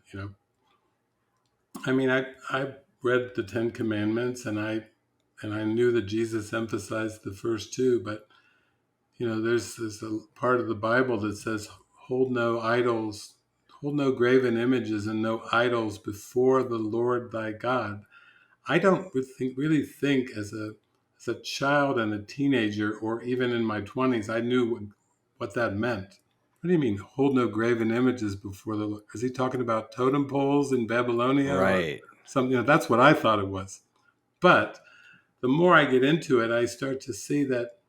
I mean, I read the Ten Commandments, and I knew that Jesus emphasized the first two, but there's a part of the Bible that says, "Hold no idols, hold no graven images, and no idols before the Lord thy God." I don't really think as a child and a teenager, or even in my 20s, I knew what that meant. What do you mean, hold no graven images before the Lord? Is he talking about totem poles in Babylonia or Right. something? That's what I thought it was. But the more I get into it, I start to see that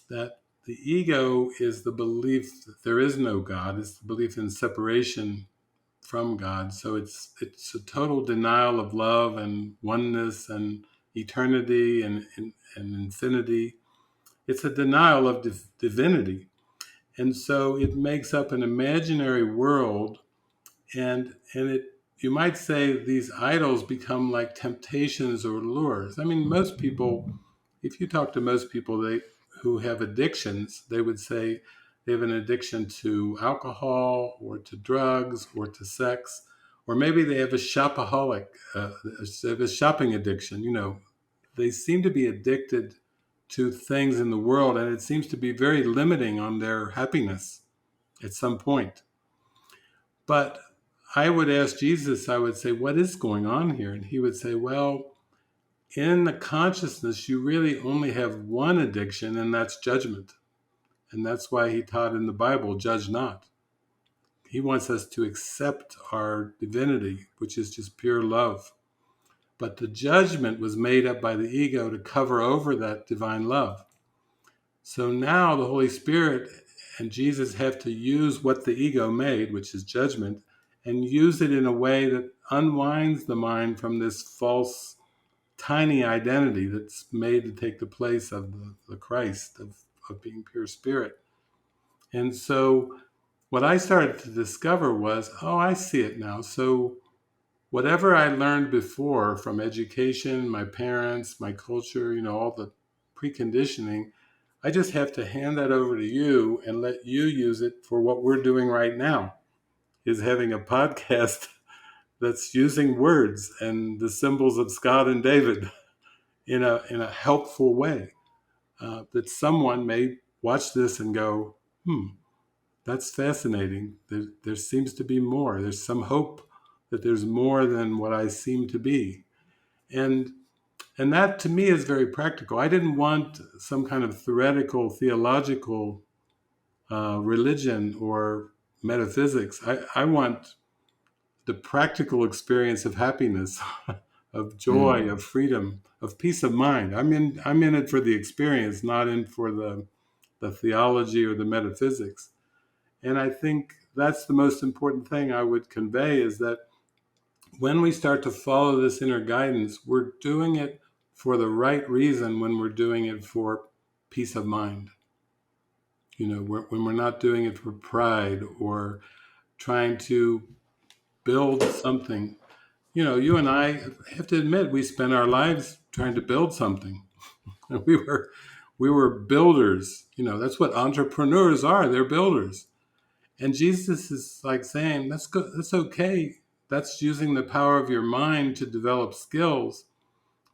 the ego is the belief that there is no God. It's the belief in separation from God. So it's a total denial of love and oneness and eternity and infinity. It's a denial of divinity. And so it makes up an imaginary world, and it you might say these idols become like temptations or lures. I mean, most people, if you talk to most people who have addictions, they would say they have an addiction to alcohol or to drugs or to sex, or maybe they have a shopaholic, they have a shopping addiction. They seem to be addicted to things in the world, and it seems to be very limiting on their happiness at some point. But I would ask Jesus, I would say, what is going on here? And he would say, well, in the consciousness, you really only have one addiction, and that's judgment. And that's why he taught in the Bible, judge not. He wants us to accept our divinity, which is just pure love. But the judgment was made up by the ego to cover over that divine love. So now the Holy Spirit and Jesus have to use what the ego made, which is judgment, and use it in a way that unwinds the mind from this false, tiny identity that's made to take the place of the Christ, of being pure spirit. And so what I started to discover was, oh, I see it now. So whatever I learned before from education, my parents, my culture, all the preconditioning, I just have to hand that over to you and let you use it for what we're doing right now, is having a podcast that's using words and the symbols of Scott and David in a helpful way, that someone may watch this and go, that's fascinating. There seems to be more. There's some hope that there's more than what I seem to be. And and that to me is very practical. I didn't want some kind of theoretical, theological religion or metaphysics. I want the practical experience of happiness. of joy, of freedom, of peace of mind. I'm in it for the experience, not in for the theology or the metaphysics. And I think that's the most important thing I would convey, is that when we start to follow this inner guidance, we're doing it for the right reason when we're doing it for peace of mind. When we're not doing it for pride or trying to build something. You and I have to admit, we spent our lives trying to build something. We were builders. That's what entrepreneurs are. They're builders. And Jesus is like saying, that's good. That's okay. That's using the power of your mind to develop skills.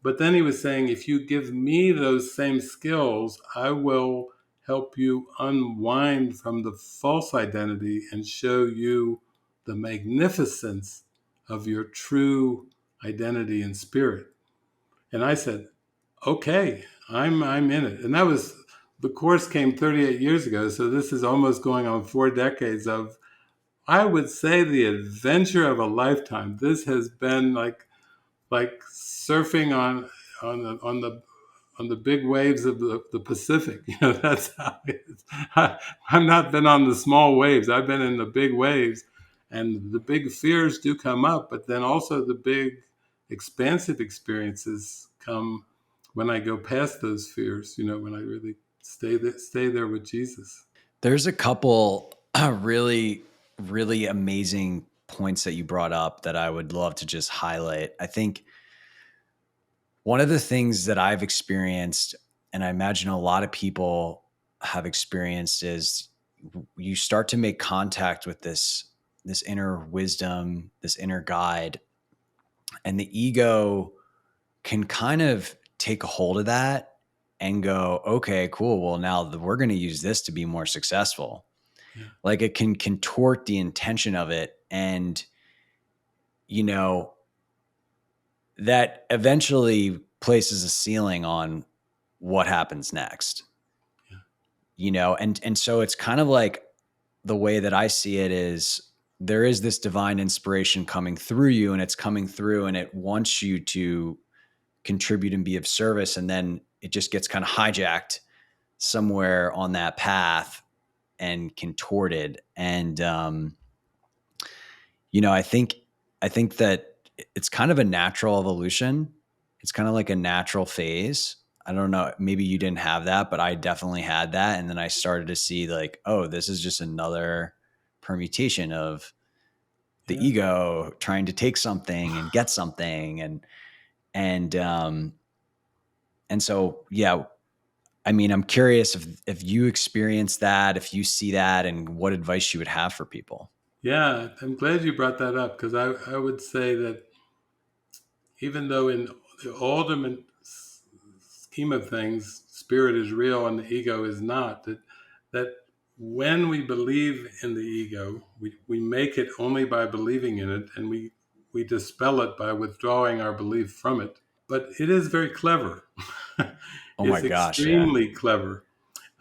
But then he was saying, if you give me those same skills, I will help you unwind from the false identity and show you the magnificence of your true identity and spirit. And I said, okay, I'm in it. And the course came 38 years ago. So this is almost going on 4 decades of, I would say, the adventure of a lifetime. This has been like surfing on the big waves of the Pacific. That's how it is. I've not been on the small waves. I've been in the big waves, and the big fears do come up, but then also the big expansive experiences come when I go past those fears, when I really stay there with Jesus. There's a couple really, really amazing points that you brought up that I would love to just highlight. I think one of the things that I've experienced, and I imagine a lot of people have experienced, is you start to make contact with this inner wisdom, this inner guide, and the ego can kind of take a hold of that and go, okay, cool. Well, now we're going to use this to be more successful. Yeah. Like it can contort the intention of it. And, that eventually places a ceiling on what happens next. Yeah. And so it's kind of like, the way that I see it is, there is this divine inspiration coming through you, and it's coming through and it wants you to contribute and be of service. And then it just gets kind of hijacked somewhere on that path and contorted. And, I think that it's kind of a natural evolution. It's kind of like a natural phase. I don't know, maybe you didn't have that, but I definitely had that. And then I started to see like, oh, this is just another permutation of the ego trying to take something and get something. And so, yeah, I mean, I'm curious if you experience that, if you see that, and what advice you would have for people. Yeah, I'm glad you brought that up, because I would say that even though in the ultimate scheme of things, spirit is real and the ego is not, that when we believe in the ego, we make it only by believing in it, and we dispel it by withdrawing our belief from it. But it is very clever. Oh my It's gosh. Yeah. extremely clever.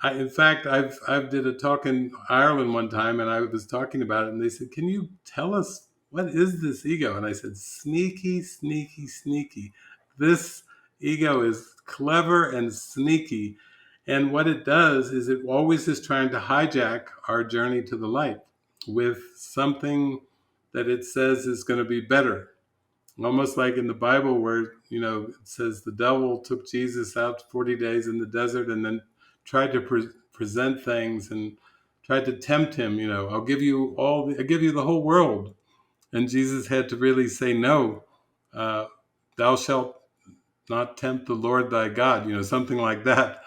In fact, I've did a talk in Ireland one time, and I was talking about it, and they said, "Can you tell us what is this ego?" And I said, "Sneaky, sneaky, sneaky. This ego is clever and sneaky, and what it does is it always is trying to hijack our journey to the light with something that it says is going to be better." Almost like in the Bible, where it says the devil took Jesus out 40 days in the desert and then tried to present things and tried to tempt him. I'll give you I give you the whole world, and Jesus had to really say no. Thou shalt not tempt the Lord thy God. Something like that,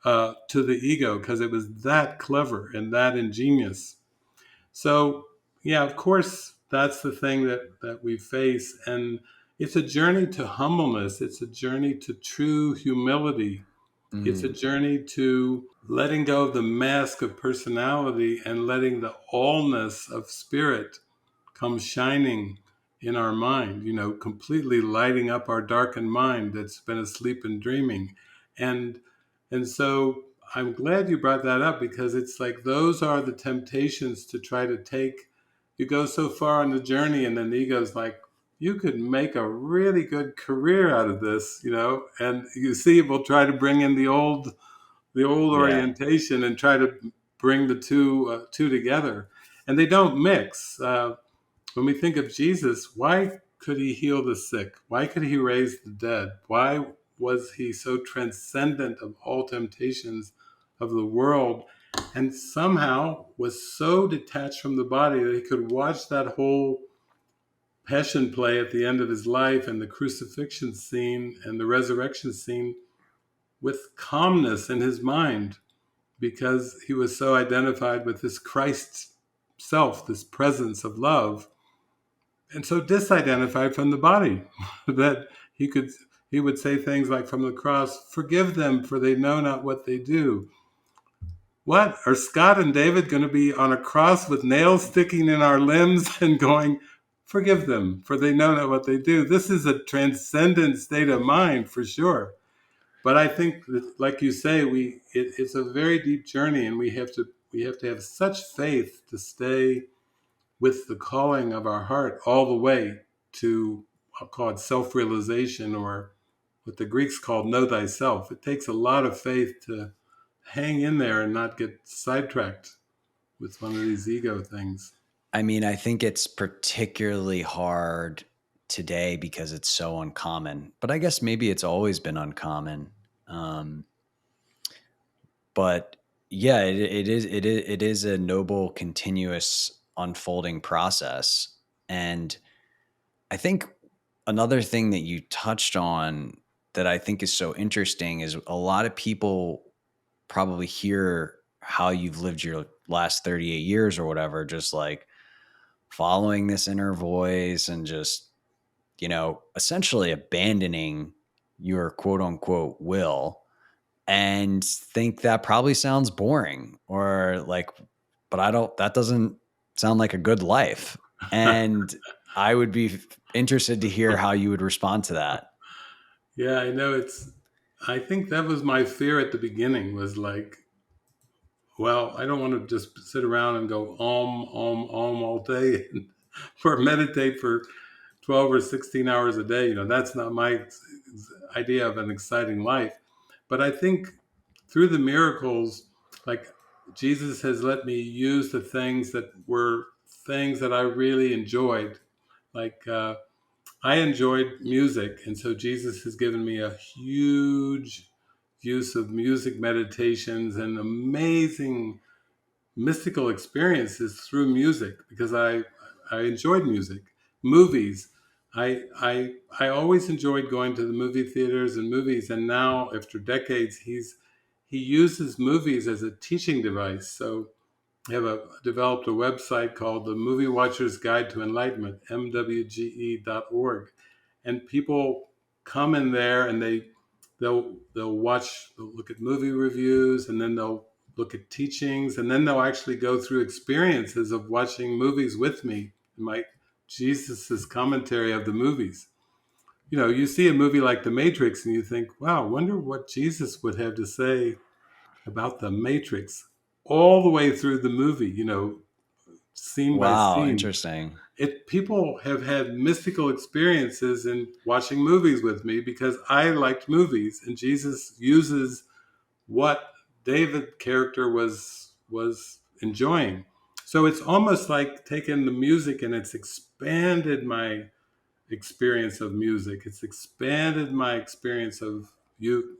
to the ego, because it was that clever and that ingenious. So, yeah, of course, that's the thing that we face. And it's a journey to humbleness. It's a journey to true humility. It's a journey to letting go of the mask of personality and letting the allness of spirit come shining in our mind, completely lighting up our darkened mind that's been asleep and dreaming. And so I'm glad you brought that up, because it's like those are the temptations to try to take. You go so far on the journey, and then the ego's like, you could make a really good career out of this, and you see, we'll try to bring in the old Yeah. orientation and try to bring the two together, and they don't mix. When we think of Jesus, why could he heal the sick? Why could he raise the dead? Why was he so transcendent of all temptations of the world, and somehow was so detached from the body that he could watch that whole passion play at the end of his life and the crucifixion scene and the resurrection scene with calmness in his mind, because he was so identified with this Christ self, this presence of love, and so disidentified from the body that he would say things like from the cross, "Forgive them, for they know not what they do." What are Scott and David going to be on a cross with nails sticking in our limbs and going, "Forgive them, for they know not what they do"? This is a transcendent state of mind for sure. But I think that, like you say, it's a very deep journey, and we have to have such faith to stay with the calling of our heart all the way to, I'll call it self-realization, or what the Greeks called know thyself. It takes a lot of faith to hang in there and not get sidetracked with one of these ego things. I mean, I think it's particularly hard today because it's so uncommon, but I guess maybe it's always been uncommon. Um, but yeah, it is a noble, continuous unfolding process. And I think another thing that you touched on that I think is so interesting is a lot of people probably hear how you've lived your last 38 years or whatever, just like following this inner voice and just, essentially abandoning your quote unquote will, and think that probably sounds boring or like, but that doesn't sound like a good life. And I would be interested to hear how you would respond to that. Yeah, I know. I think that was my fear at the beginning, was like, well, I don't want to just sit around and go all day and meditate for 12 or 16 hours a day. That's not my idea of an exciting life. But I think through the miracles, like, Jesus has let me use the things that were things that I really enjoyed. Like, I enjoyed music. And so Jesus has given me a huge use of music meditations and amazing mystical experiences through music, because I enjoyed music. Movies. I always enjoyed going to the movie theaters and movies, and now after decades he uses movies as a teaching device. So I developed a website called the Movie Watcher's Guide to Enlightenment, mwge.org, and people come in there and they'll look at movie reviews, and then they'll look at teachings, and then they'll actually go through experiences of watching movies with me, my Jesus's commentary of the movies. You see a movie like The Matrix and you think, wow, wonder what Jesus would have to say about the Matrix all the way through the movie, scene by Wow, scene. interesting. People have had mystical experiences in watching movies with me because I liked movies, and Jesus uses what David character was enjoying. So it's almost like taking the music and it's expanded my experience of music. It's expanded my experience of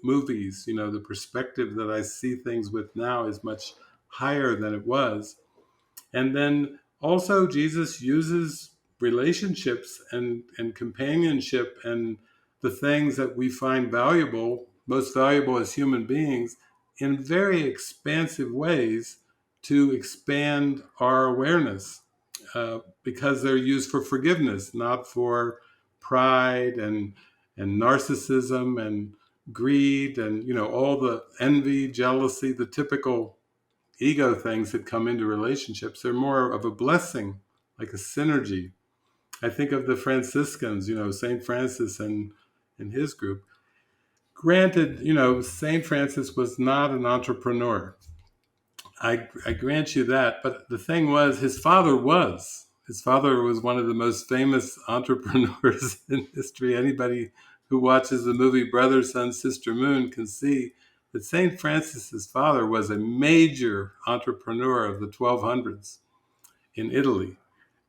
movies. The perspective that I see things with now is much higher than it was. And then also Jesus uses relationships and companionship and the things that we find valuable, most valuable as human beings, in very expansive ways to expand our awareness, because they're used for forgiveness, not for pride and narcissism and greed and all the envy, jealousy, the typical ego things that come into relationships. They're more of a blessing, like a synergy. I think of the Franciscans, St. Francis and his group. Granted, St. Francis was not an entrepreneur. I grant you that. But the thing was, his father was. His father was one of the most famous entrepreneurs in history. Anybody who watches the movie Brother, Sun, Sister, Moon can see that St. Francis's father was a major entrepreneur of the 1200s in Italy.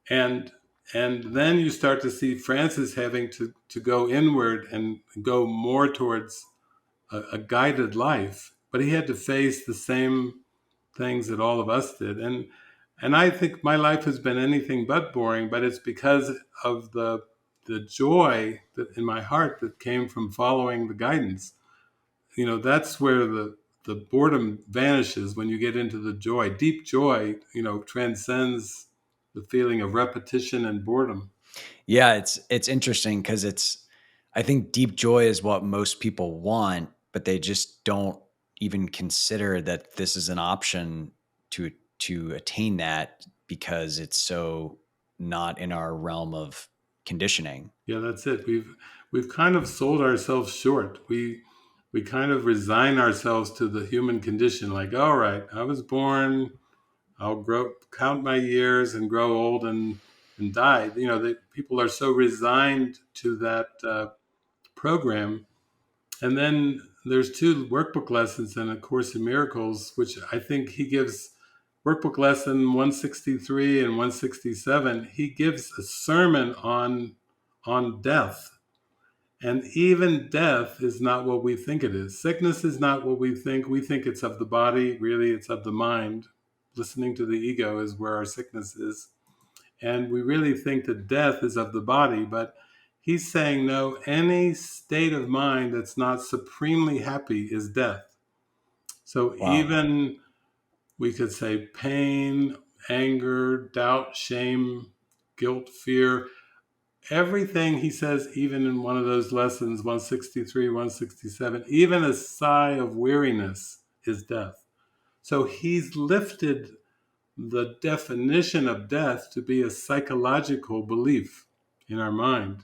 And and then you start to see Francis having to go inward and go more towards a guided life. But he had to face the same things that all of us did. And I think my life has been anything but boring, but it's because of the joy that in my heart that came from following the guidance. That's where the boredom vanishes when you get into the joy. Deep joy, transcends the feeling of repetition and boredom. Yeah, it's interesting because I think deep joy is what most people want, but they just don't even consider that this is an option to to attain that because it's so not in our realm of conditioning. Yeah, that's it. We've kind of sold ourselves short. We kind of resign ourselves to the human condition. Like, all right, I was born. I'll count my years, and grow old and die. People are so resigned to that program. And then there's two workbook lessons in A Course in Miracles, which I think he gives. Workbook lesson 163 and 167. He gives a sermon on death. And even death is not what we think it is. Sickness is not what we think. We think it's of the body. Really, it's of the mind. Listening to the ego is where our sickness is. And we really think that death is of the body. But he's saying, no, any state of mind that's not supremely happy is death. So Wow. even we could say pain, anger, doubt, shame, guilt, fear, everything he says, even in one of those lessons, 163, 167, even a sigh of weariness is death. So he's lifted the definition of death to be a psychological belief in our mind,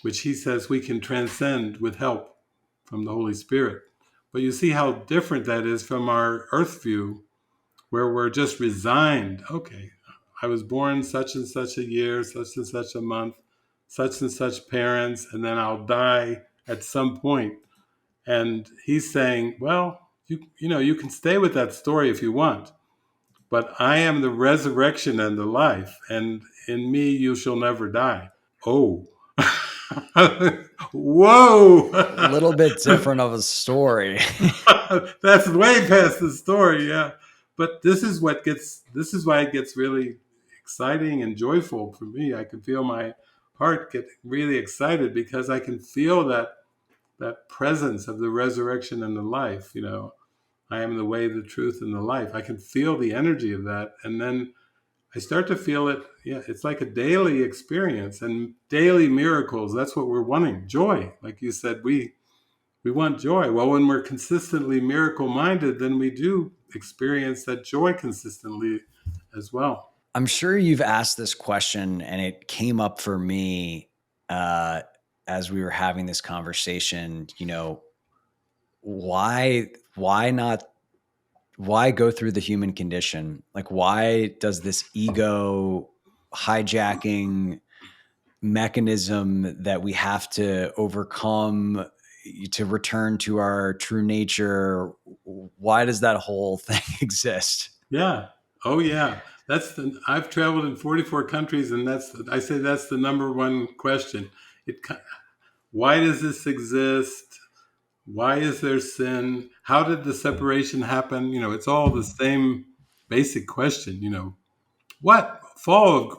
which he says we can transcend with help from the Holy Spirit. But you see how different that is from our earth view, where we're just resigned. Okay, I was born such and such a year, such and such a month, such and such parents, and then I'll die at some point. And he's saying, well, you can stay with that story if you want, but I am the resurrection and the life, and in me you shall never die. Oh, A little whoa. bit different of a story. That's way past the story, yeah. But this is why it gets really exciting and joyful for me. I can feel my heart get really excited because I can feel that presence of the resurrection and the life. I am the way, the truth, and the life. I can feel the energy of that, and then I start to feel it. Yeah, it's like a daily experience and daily miracles. That's what we're wanting. Joy, like you said, we want joy. Well, when we're consistently miracle minded, then we do experience that joy consistently as well. I'm sure you've asked this question, and it came up for me uh, as we were having this conversation. Why not? Why go through the human condition? Like, why does this ego hijacking mechanism that we have to overcome to return to our true nature? Why does that whole thing exist? Yeah. Oh, yeah. I've traveled in 44 countries, and I say that's the number one question. It, why does this exist? Why is there sin? How did the separation happen? It's all the same basic question. What fall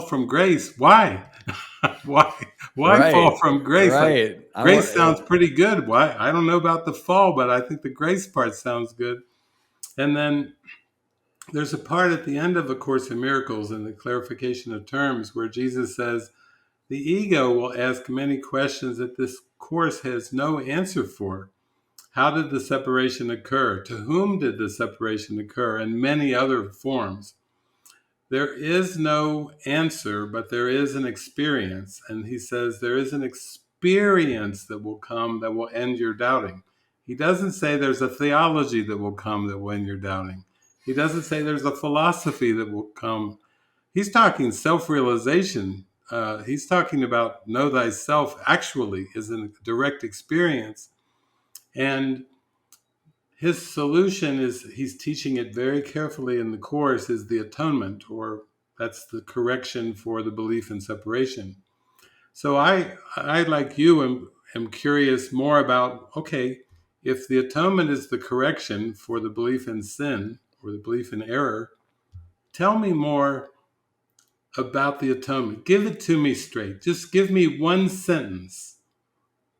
from grace? Why? why why Right, fall from grace? Like, right. I want. grace sounds pretty good. Why? I don't know about the fall, but I think the grace part sounds good. And then there's a part at the end of A Course in Miracles in the clarification of terms where Jesus says the ego will ask many questions that this course has no answer for. How did the separation occur? To whom did the separation occur? And many other forms. There is no answer, but there is an experience. And he says there is an experience that will come that will end your doubting. He doesn't say there's a theology that will come that will end your doubting. He doesn't say there's a philosophy that will come. He's talking self-realization. He's talking about know thyself actually is a direct experience. And his solution is, he's teaching it very carefully in the course, is the atonement, or that's the correction for the belief in separation. So I like you, am curious more about, okay, if the atonement is the correction for the belief in sin or the belief in error, tell me more about the atonement. Give it to me straight. Just give me one sentence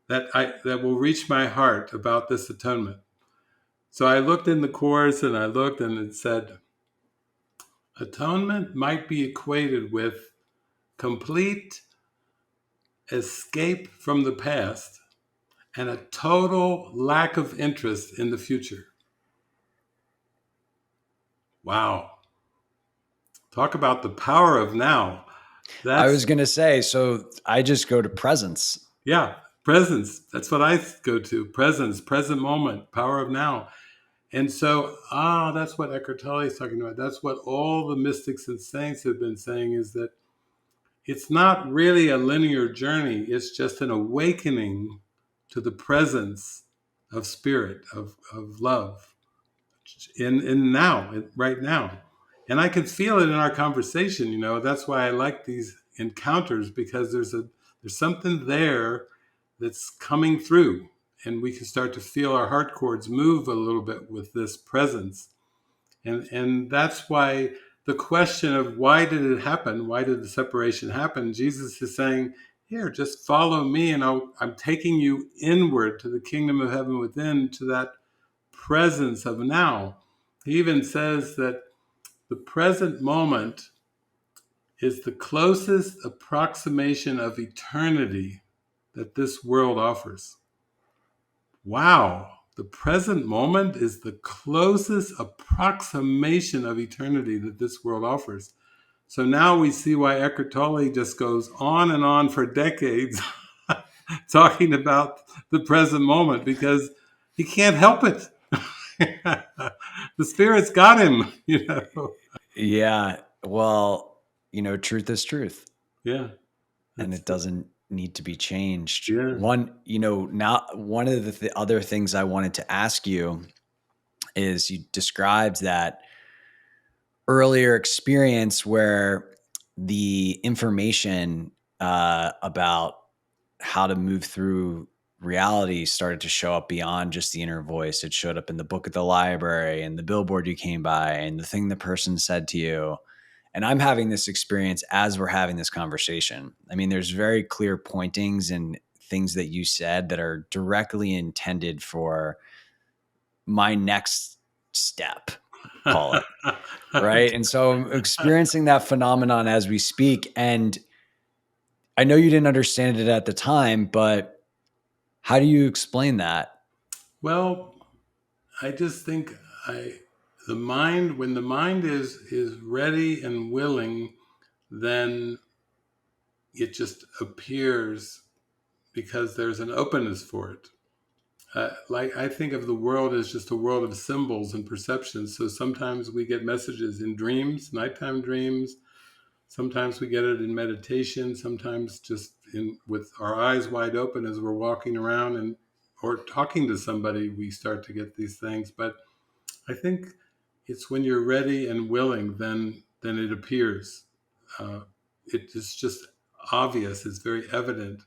that will reach my heart about this atonement. So I looked in the course and I looked, and it said atonement might be equated with complete escape from the past and a total lack of interest in the future. Wow. Talk about the power of now. I was That's, going to say, so I just go to presence. yeah, presence. That's what I go to. Presence, present moment, power of now. And so, that's what Eckhart Tolle is talking about. That's what all the mystics and saints have been saying, is that it's not really a linear journey. It's just an awakening to the presence of spirit, of love in now, right now. And I can feel it in our conversation, that's why I like these encounters, because there's something there that's coming through, and we can start to feel our heart chords move a little bit with this presence. And that's why the question of why did it happen? Why did the separation happen? Jesus is saying, here, just follow me, and I'm taking you inward to the kingdom of heaven within, to that presence of now. He even says that the present moment is the closest approximation of eternity that this world offers. Wow. The present moment is the closest approximation of eternity that this world offers. So now we see why Eckhart Tolle just goes on and on for decades talking about the present moment, because he can't help it. The spirit's got him. Yeah. Well, truth is truth, Yeah. and it doesn't need to be changed. Yeah. Now one of the other things I wanted to ask you is, you described that earlier experience where the information about how to move through reality started to show up beyond just the inner voice. It showed up in the book at the library and the billboard you came by and the thing the person said to you. And I'm having this experience as we're having this conversation. I mean, there's very clear pointings and things that you said that are directly intended for my next step, call it. Right. And so I'm experiencing that phenomenon as we speak. And I know you didn't understand it at the time, but how do you explain that? Well, I just think the mind, when the mind is ready and willing, then it just appears, because there's an openness for it. Like, I think of the world as just a world of symbols and perceptions. So sometimes we get messages in dreams, nighttime dreams. Sometimes we get it in meditation. Sometimes just with our eyes wide open as we're walking around or talking to somebody, we start to get these things. But I think it's when you're ready and willing, then it appears. It is just obvious. It's very evident.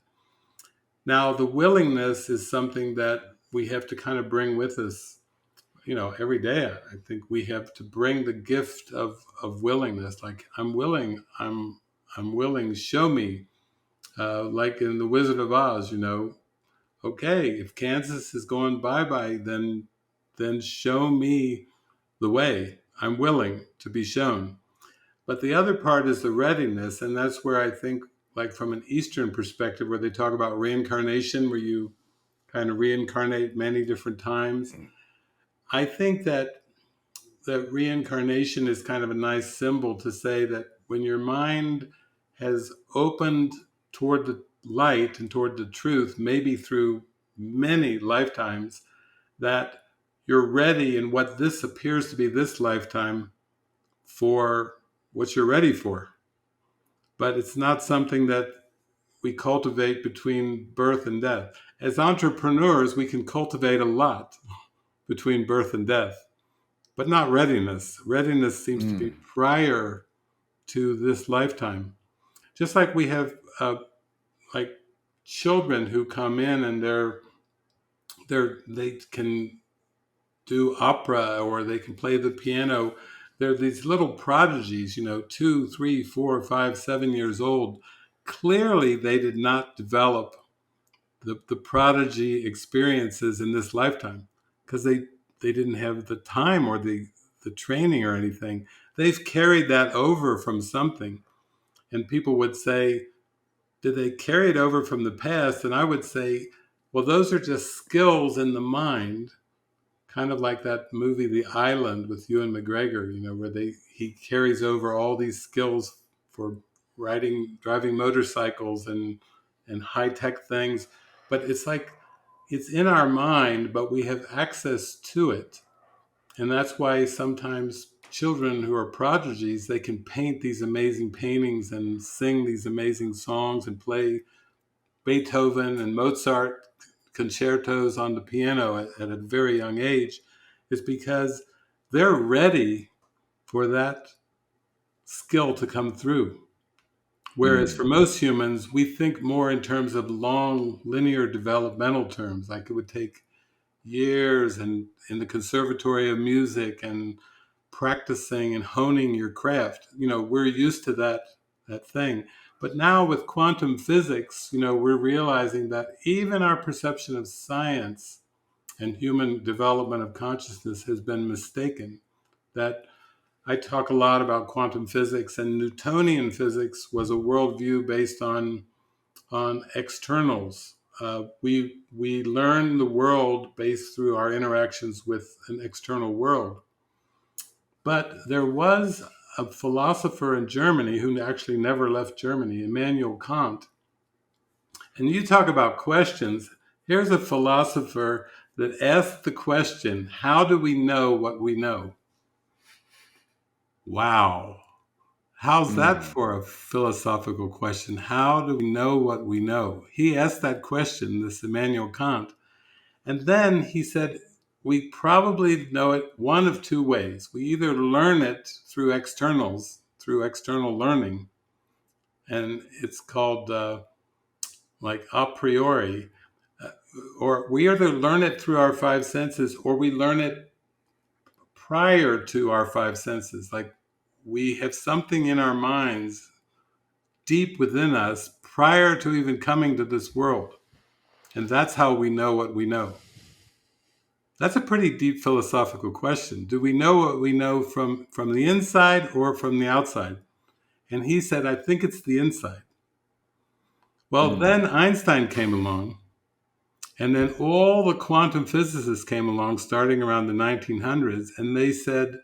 Now, the willingness is something that we have to kind of bring with us, every day. I think we have to bring the gift of willingness. Like, I'm willing. I'm willing. Show me. Like in The Wizard of Oz, okay, if Kansas is going bye-bye, then show me the way. I'm willing to be shown. But the other part is the readiness, and that's where I think, like from an Eastern perspective, where they talk about reincarnation, where you kind of reincarnate many different times. I think that reincarnation is kind of a nice symbol to say that when your mind has opened toward the light and toward the truth, maybe through many lifetimes, that you're ready in what this appears to be this lifetime for what you're ready for. but it's not something that we cultivate between birth and death. As entrepreneurs, we can cultivate a lot between birth and death, but not readiness. Readiness seems to be prior to this lifetime. Just like we have like children who come in and they can do opera or they can play the piano. They're these little prodigies, 2, 3, 4, 5, 7 years old. Clearly, they did not develop the prodigy experiences in this lifetime because they didn't have the time or the training or anything. They've carried that over from something. And people would say, did they carry it over from the past? And I would say, well, those are just skills in the mind, kind of like that movie, The Island, with Ewan McGregor, where he carries over all these skills for driving motorcycles and high tech things. But it's like it's in our mind, but we have access to it. And that's why sometimes children who are prodigies, they can paint these amazing paintings and sing these amazing songs and play Beethoven and Mozart concertos on the piano at a very young age, is because they're ready for that skill to come through. Whereas for most humans, we think more in terms of long, linear developmental terms, like it would take years and in the conservatory of music and practicing and honing your craft. We're used to that thing. But now with quantum physics, we're realizing that even our perception of science and human development of consciousness has been mistaken. That I talk a lot about quantum physics, and Newtonian physics was a worldview based on externals. We learn the world based through our interactions with an external world. But there was a philosopher in Germany who actually never left Germany, Immanuel Kant. And you talk about questions. Here's a philosopher that asked the question, how do we know what we know? Wow. How's that for a philosophical question? How do we know what we know? He asked that question, this Immanuel Kant. And then he said, we probably know it one of two ways. We either learn it through externals, through external learning, and it's called like a priori, or we either learn it through our five senses or we learn it prior to our five senses. Like we have something in our minds deep within us prior to even coming to this world. And that's how we know what we know. That's a pretty deep philosophical question. Do we know what we know from the inside or from the outside? And he said, I think it's the inside. Well, then Einstein came along, and then all the quantum physicists came along starting around the 1900s, and they said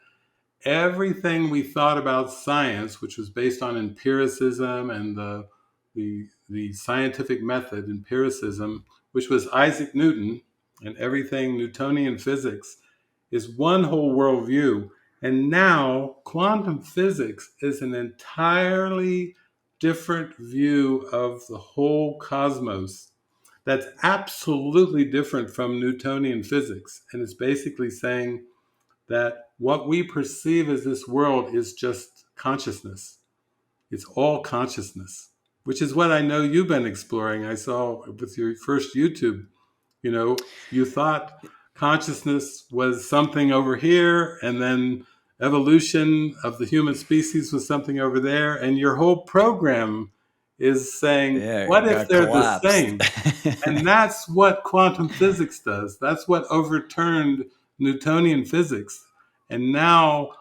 everything we thought about science, which was based on empiricism and the scientific method, empiricism, which was Isaac Newton, and everything Newtonian physics, is one whole worldview. And now quantum physics is an entirely different view of the whole cosmos that's absolutely different from Newtonian physics. And it's basically saying that what we perceive as this world is just consciousness. It's all consciousness, which is what I know you've been exploring. I saw with your first YouTube, you thought consciousness was something over here, and then evolution of the human species was something over there. And your whole program is saying, what if they're collapsed. The same? And that's what quantum physics does. That's what overturned Newtonian physics. And now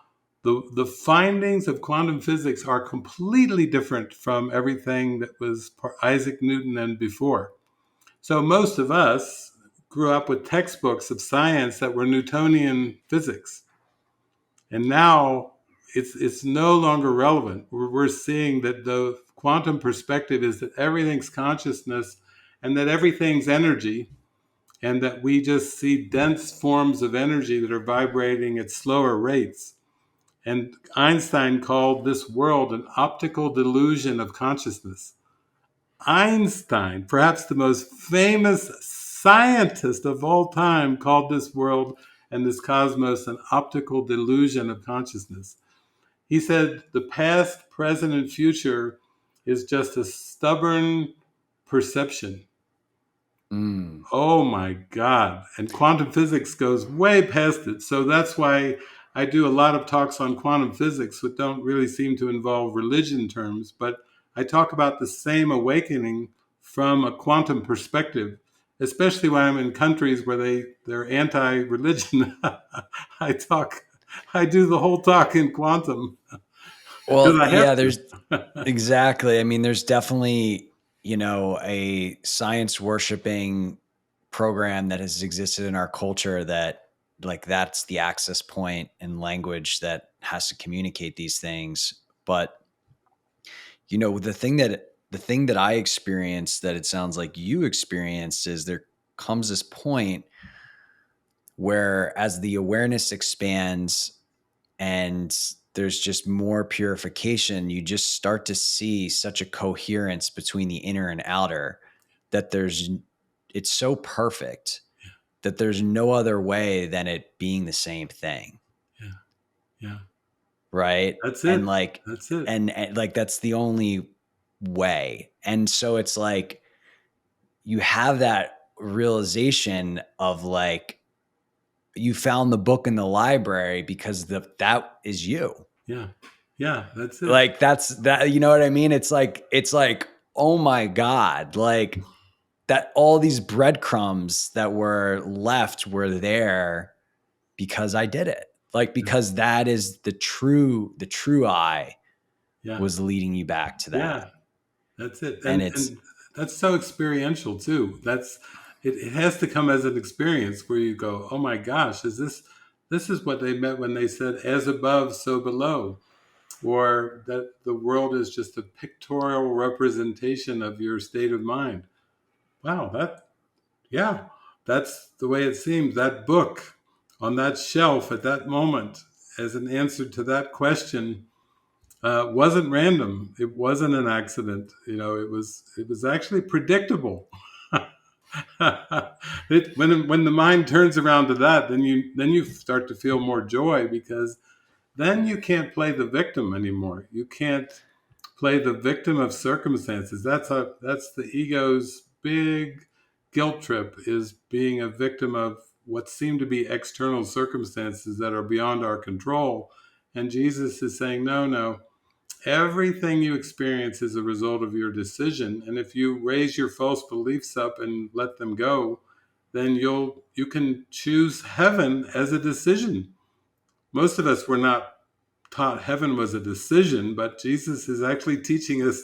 the findings of quantum physics are completely different from everything that was Isaac Newton and before. So most of us grew up with textbooks of science that were Newtonian physics. And now it's no longer relevant. We're seeing that the quantum perspective is that everything's consciousness and that everything's energy, and that we just see dense forms of energy that are vibrating at slower rates. And Einstein called this world an optical delusion of consciousness. Einstein, perhaps the most famous scientist of all time, called this world and this cosmos an optical delusion of consciousness. He said the past, present, and future is just a stubborn perception. Mm. Oh my God. And quantum physics goes way past it. So that's why I do a lot of talks on quantum physics, which don't really seem to involve religion terms, but I talk about the same awakening from a quantum perspective, especially when I'm in countries where they're anti-religion. I do the whole talk in quantum because Well, I have yeah, there's to. exactly. I mean, there's definitely, a science worshiping program that has existed in our culture that like that's the access point and language that has to communicate these things. But the thing that I experienced that it sounds like you experienced is there comes this point where as the awareness expands and there's just more purification, you just start to see such a coherence between the inner and outer that it's so perfect that there's no other way than it being the same thing. Yeah, yeah. Right. That's And it. like, That's it. and like, that's the only way. And so it's like, you have that realization of like, you found the book in the library because that is you. Yeah. Yeah, that's it. Like that's that, you know what I mean? It's like, oh my God, like that all these breadcrumbs that were left were there because I did it. Like because that is the true I Yeah. was leading you back to that. Yeah. That's it. And And that's so experiential too. It has to come as an experience where you go, "Oh my gosh, this is what they meant when they said as above so below." Or that the world is just a pictorial representation of your state of mind. Wow, yeah, that's the way it seems. That book on that shelf at that moment as an answer to that question wasn't random. It wasn't an accident. It was actually predictable. When the mind turns around to that, then you start to feel more joy because then you can't play the victim anymore. You can't play the victim of circumstances. That's the ego's big guilt trip, is being a victim of what seem to be external circumstances that are beyond our control. And Jesus is saying, no, no. Everything you experience is a result of your decision. And if you raise your false beliefs up and let them go, then you can choose heaven as a decision. Most of us were not taught heaven was a decision, but Jesus is actually teaching us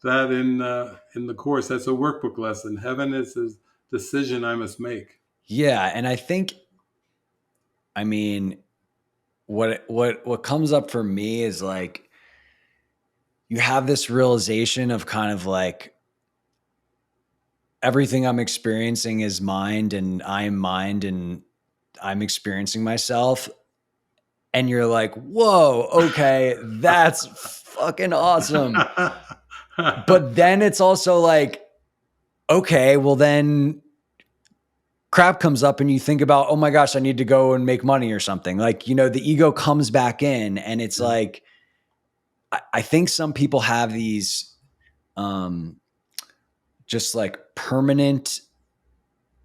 that in the course. That's a workbook lesson. Heaven is a decision I must make. yeah, and I think, I mean, what comes up for me is like you have this realization of kind of like everything I'm experiencing is mind and I'm mind and I'm experiencing myself. And you're like, whoa, okay, that's fucking awesome. But then it's also like, okay, well then crap comes up and you think about, oh my gosh, I need to go and make money or something. Like, the ego comes back in and it's like, I think some people have these um, just like permanent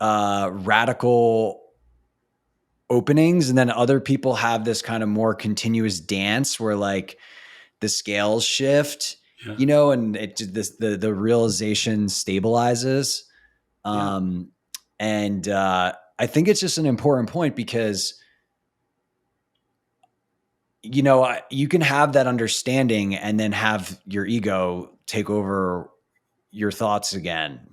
radical openings. And then other people have this kind of more continuous dance where like the scales shift, Yeah, and the realization stabilizes. yeah, Um, and I think it's just an important point because, you can have that understanding and then have your ego take over your thoughts again.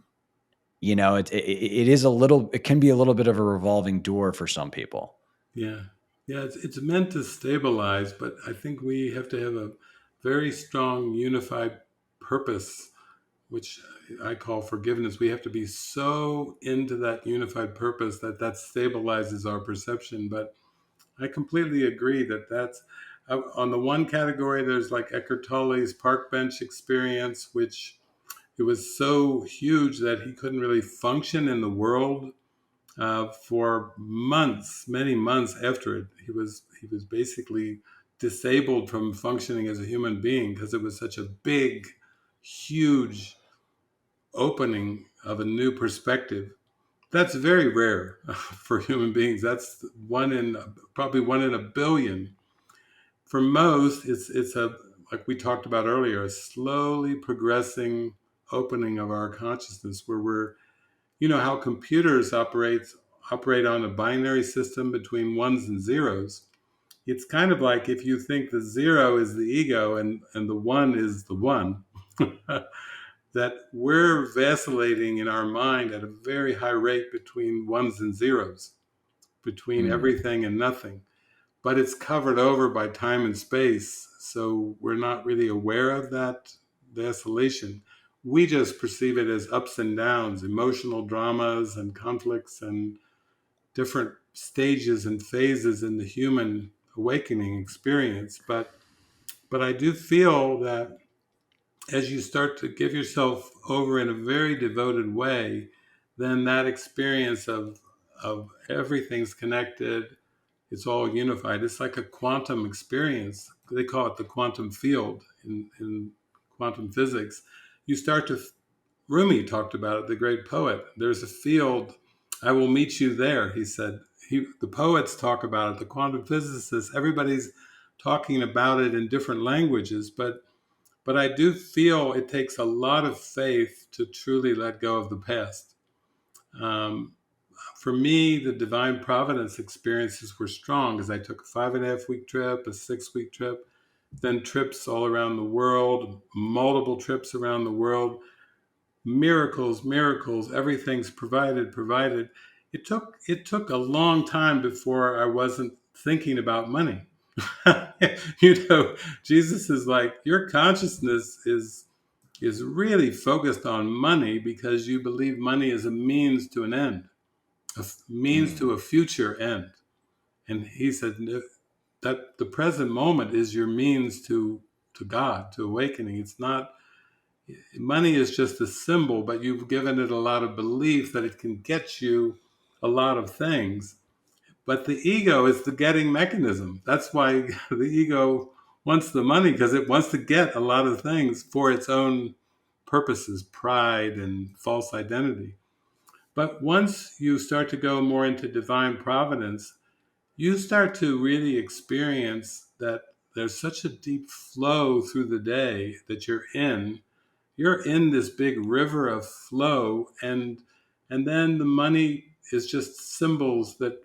It can be a little bit of a revolving door for some people. yeah, yeah. It's meant to stabilize, but I think we have to have a very strong, unified purpose, which I call forgiveness. We have to be so into that unified purpose that stabilizes our perception. But I completely agree that On the one category, there's like Eckhart Tolle's park bench experience, which it was so huge that he couldn't really function in the world for months, many months after it. He was basically disabled from functioning as a human being because it was such a big, huge opening of a new perspective. That's very rare for human beings. That's probably one in a billion. For most, it's a, like we talked about earlier, a slowly progressing opening of our consciousness where we're, how computers operate on a binary system between ones and zeros. It's kind of like if you think the zero is the ego and the one is the one, that we're vacillating in our mind at a very high rate between ones and zeros, between everything and nothing. But it's covered over by time and space, so we're not really aware of that vacillation. We just perceive it as ups and downs, emotional dramas and conflicts and different stages and phases in the human awakening experience. But I do feel that as you start to give yourself over in a very devoted way, then that experience of everything's connected, it's all unified. It's like a quantum experience. They call it the quantum field in quantum physics. You start to, Rumi talked about it, the great poet. There's a field, I will meet you there, he said. The poets talk about it, the quantum physicists, everybody's talking about it in different languages, but I do feel it takes a lot of faith to truly let go of the past. Um, for me, the divine providence experiences were strong as I took a 5.5 week trip, a 6 week trip, then trips all around the world, multiple trips around the world, miracles, miracles, everything's provided. It took a long time before I wasn't thinking about money. Jesus is like, your consciousness is really focused on money because you believe money is a means to an end, a means to a future end. And he said that the present moment is your means to God, to awakening. It's not, money is just a symbol, but you've given it a lot of belief that it can get you a lot of things. But the ego is the getting mechanism. That's why the ego wants the money, because it wants to get a lot of things for its own purposes, pride and false identity. But once you start to go more into divine providence, you start to really experience that there's such a deep flow through the day that you're in this big river of flow, and then the money is just symbols that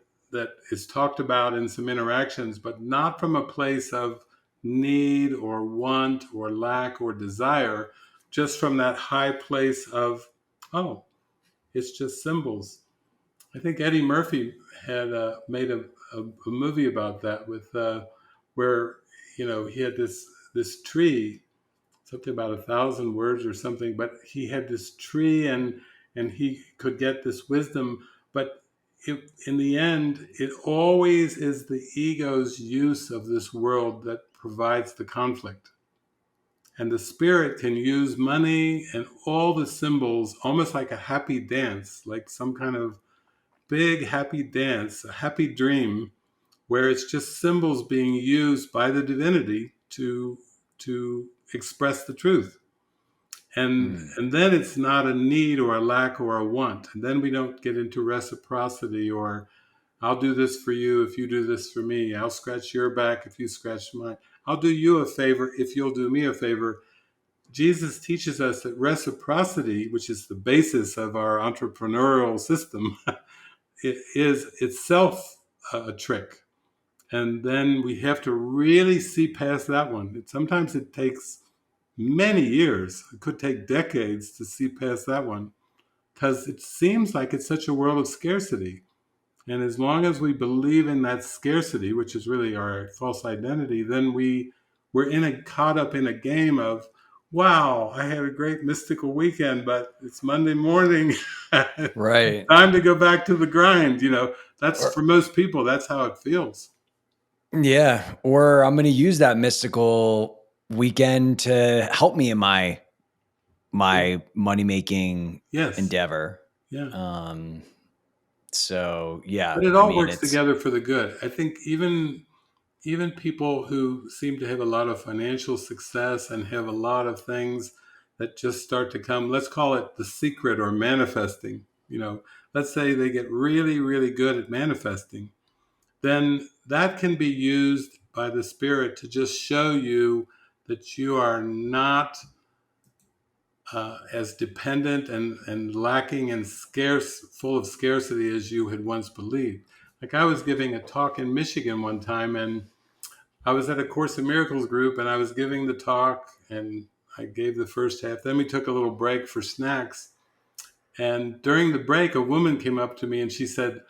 is talked about in some interactions, but not from a place of need or want or lack or desire, just from that high place of, oh, it's just symbols. I think Eddie Murphy had made a movie about that with where he had this tree, something about 1,000 words or something, but he had this tree and he could get this wisdom, but in the end, it always is the ego's use of this world that provides the conflict. And the spirit can use money and all the symbols almost like a happy dance, like some kind of big happy dance, a happy dream, where it's just symbols being used by the divinity to express the truth. And then it's not a need or a lack or a want. And then we don't get into reciprocity or I'll do this for you if you do this for me. I'll scratch your back if you scratch mine. I'll do you a favor if you'll do me a favor. Jesus teaches us that reciprocity, which is the basis of our entrepreneurial system, it is itself a trick. And then we have to really see past that one. Sometimes it takes many years. It could take decades to see past that one because it seems like it's such a world of scarcity. And as long as we believe in that scarcity, which is really our false identity, then we're caught up in a game of, wow, I had a great mystical weekend, but it's Monday morning. Right. Time to go back to the grind. That's for most people, that's how it feels. Yeah. Or I'm going to use that mystical weekend to help me in my money making Yes. endeavor. Yeah. Um, so yeah, But it I all mean, works it's, together for the good. I think even people who seem to have a lot of financial success and have a lot of things that just start to come, let's call it the secret or manifesting. Let's say they get really, really good at manifesting, then that can be used by the spirit to just show you that you are not as dependent and lacking and scarce, full of scarcity as you had once believed. Like I was giving a talk in Michigan one time, and I was at a Course in Miracles group, and I was giving the talk, and I gave the first half. Then we took a little break for snacks. And during the break, a woman came up to me and she said,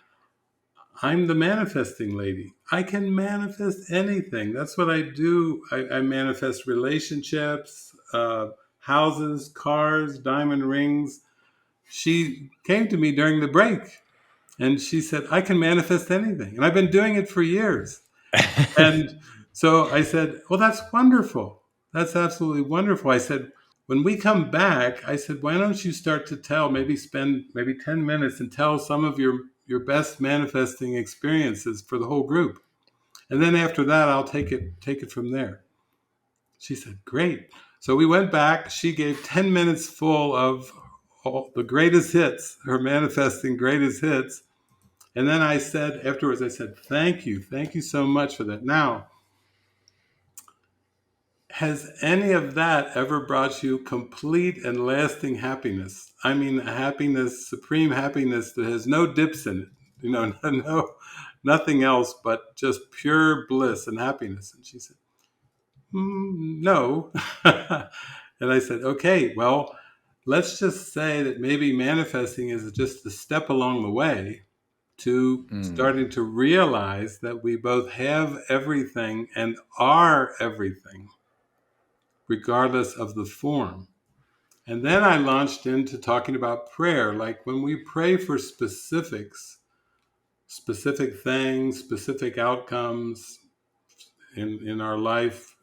I'm the manifesting lady. I can manifest anything. That's what I do. I manifest relationships, houses, cars, diamond rings. She came to me during the break and she said, I can manifest anything. And I've been doing it for years. And so I said, well, that's wonderful. That's absolutely wonderful. I said, when we come back, I said, why don't you start to tell, maybe spend maybe 10 minutes and tell some of your best manifesting experiences for the whole group. And then after that, I'll take it from there. She said, great. So we went back. She gave 10 minutes full of all the greatest hits, her manifesting greatest hits. And then I said, afterwards, I said, thank you. Thank you so much for that. Now, has any of that ever brought you complete and lasting happiness? I mean, happiness, supreme happiness that has no dips in it, no, nothing else but just pure bliss and happiness. And she said, no. And I said, okay, well, let's just say that maybe manifesting is just a step along the way to mm, starting to realize that we both have everything and are everything regardless of the form. And then I launched into talking about prayer. Like when we pray for specifics, specific things, specific outcomes in our life,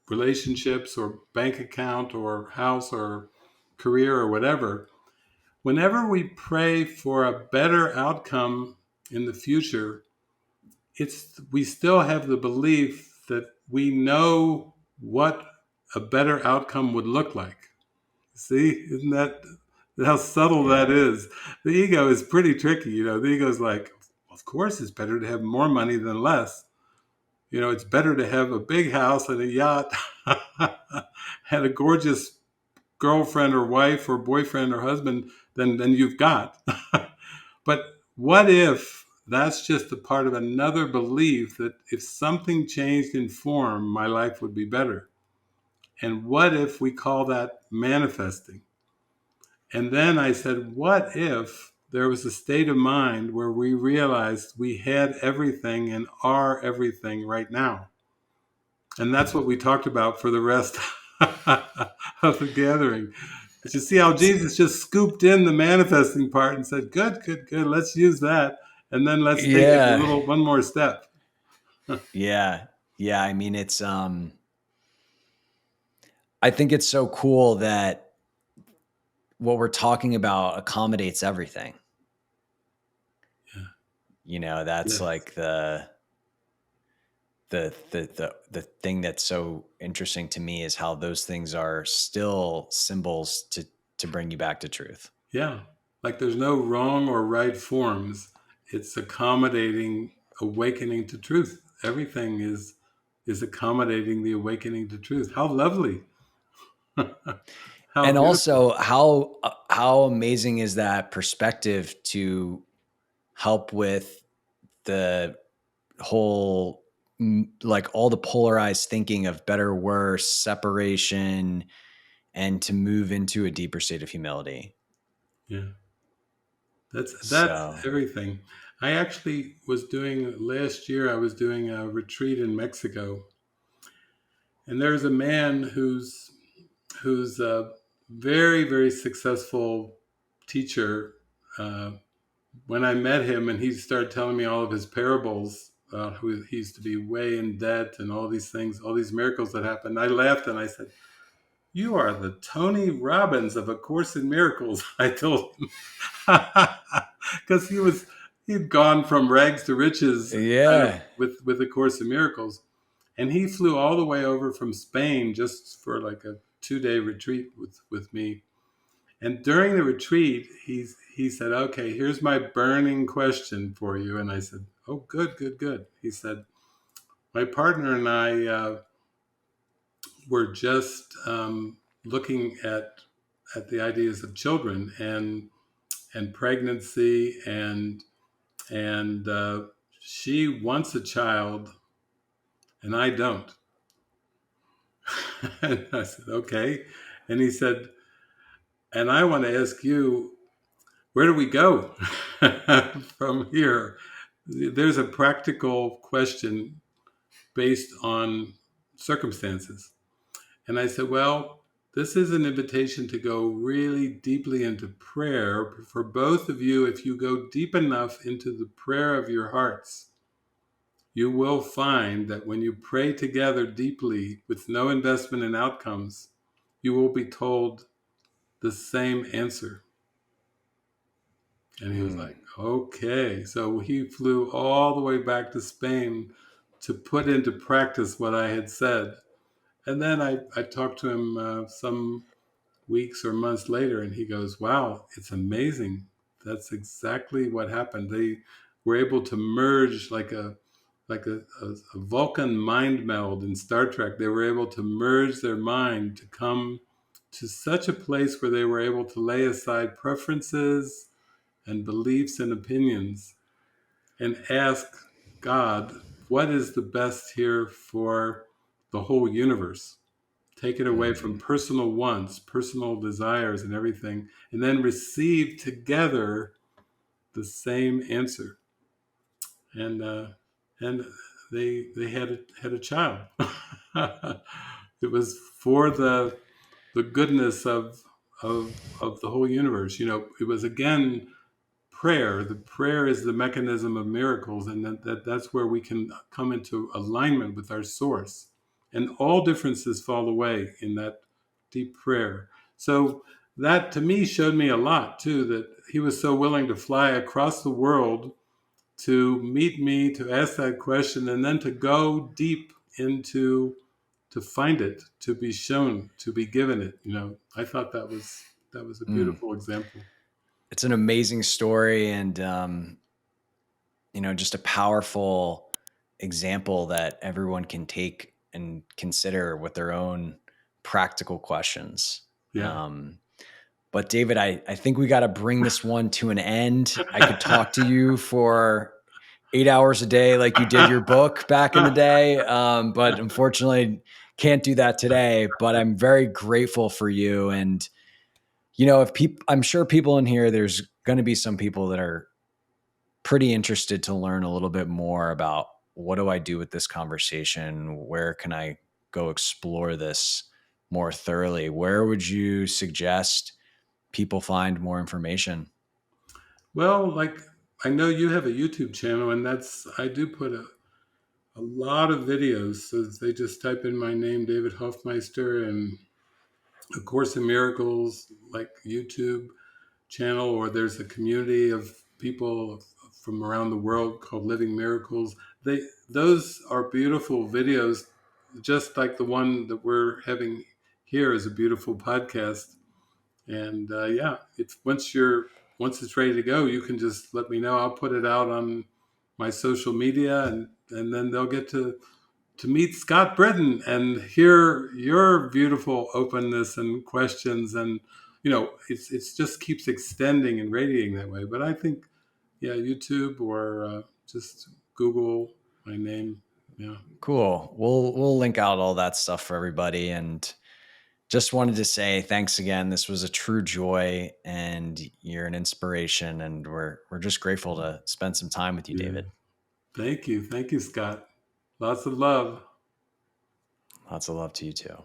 relationships or bank account or house or career or whatever, whenever we pray for a better outcome in the future, we still have the belief that we know what a better outcome would look like. See, isn't that how subtle that yeah. is? The ego is pretty tricky. The ego is like, of course, it's better to have more money than less. It's better to have a big house and a yacht and a gorgeous girlfriend or wife or boyfriend or husband than you've got. But what if that's just a part of another belief that if something changed in form, my life would be better? And what if we call that manifesting? And then I said, what if there was a state of mind where we realized we had everything and are everything right now? And that's what we talked about for the rest of the gathering. But you see how Jesus just scooped in the manifesting part and said, good, good, good, let's use that. And then let's take it Yeah. one more step. Yeah. Yeah. I mean, I think it's so cool that what we're talking about accommodates everything. Yeah. That's Yes. like the thing that's so interesting to me is how those things are still symbols to bring you back to truth. Yeah. Like there's no wrong or right forms. It's accommodating awakening to truth. Everything is accommodating the awakening to truth. How lovely. How And beautiful. also how amazing is that perspective to help with the whole like all the polarized thinking of better, worse, separation, and to move into a deeper state of humility. Yeah. That's So, everything. I actually was doing last year I was doing a retreat in Mexico. And there's a man who's a very, very successful teacher. When I met him and he started telling me all of his parables, who he used to be way in debt and all these things, all these miracles that happened. I laughed and I said, "You are the Tony Robbins of A Course in Miracles." I told him, because he'd gone from rags to riches, kind of Yeah. with A Course in Miracles, and he flew all the way over from Spain just for like a 2-day retreat with me. And during the retreat, he said, "Okay, here's my burning question for you." And I said, "Oh, good, good, good." He said, "My partner and I were just looking at the ideas of children and pregnancy and she wants a child and I don't." And I said, "Okay." And he said, "And I want to ask you, where do we go from here?" There's a practical question based on circumstances. And I said, "Well, this is an invitation to go really deeply into prayer for both of you. If you go deep enough into the prayer of your hearts, you will find that when you pray together deeply with no investment in outcomes, you will be told the same answer." And he was like, "Okay." So he flew all the way back to Spain to put into practice what I had said. And then I talked to him some weeks or months later, and he goes, "Wow, it's amazing. That's exactly what happened. They were able to merge like a Vulcan mind meld in Star Trek. They were able to merge their mind to come to such a place where they were able to lay aside preferences and beliefs and opinions and ask God, what is the best here for the whole universe? Take it away from personal wants, personal desires, and everything, and then receive together the same answer." And they had a child. It was for the goodness of the whole universe. It was again prayer. The prayer is the mechanism of miracles, and that's where we can come into alignment with our source, and all differences fall away in that deep prayer. So that to me showed me a lot too, that he was so willing to fly across the world to meet me, to ask that question, and then to go deep into to find it, to be shown, to be given it. I thought that was a beautiful example. It's an amazing story, and just a powerful example that everyone can take and consider with their own practical questions. Yeah. But David, I think we got to bring this one to an end. I could talk to you for 8 hours a day like you did your book back in the day, but unfortunately can't do that today. But I'm very grateful for you. And I'm sure people in here, there's going to be some people that are pretty interested to learn a little bit more about, what do I do with this conversation? Where can I go explore this more thoroughly? Where would you suggest people find more information? Well, like I know you have a YouTube channel, and I do put a lot of videos. So they just type in my name, David Hoffmeister, and A Course in Miracles, like YouTube channel, or there's a community of people from around the world called Living Miracles. Those are beautiful videos, just like the one that we're having here is a beautiful podcast. And yeah, if once it's ready to go, you can just let me know. I'll put it out on my social media, and then they'll get to meet Scott Britton and hear your beautiful openness and questions. And it's just keeps extending and radiating that way. But I think, yeah, YouTube or just Google my name. Yeah. Cool. We'll link out all that stuff for everybody, and just wanted to say thanks again. This was a true joy, and you're an inspiration, and we're just grateful to spend some time with you, Yeah. David. Thank you, Scott. Lots of love. Lots of love to you too.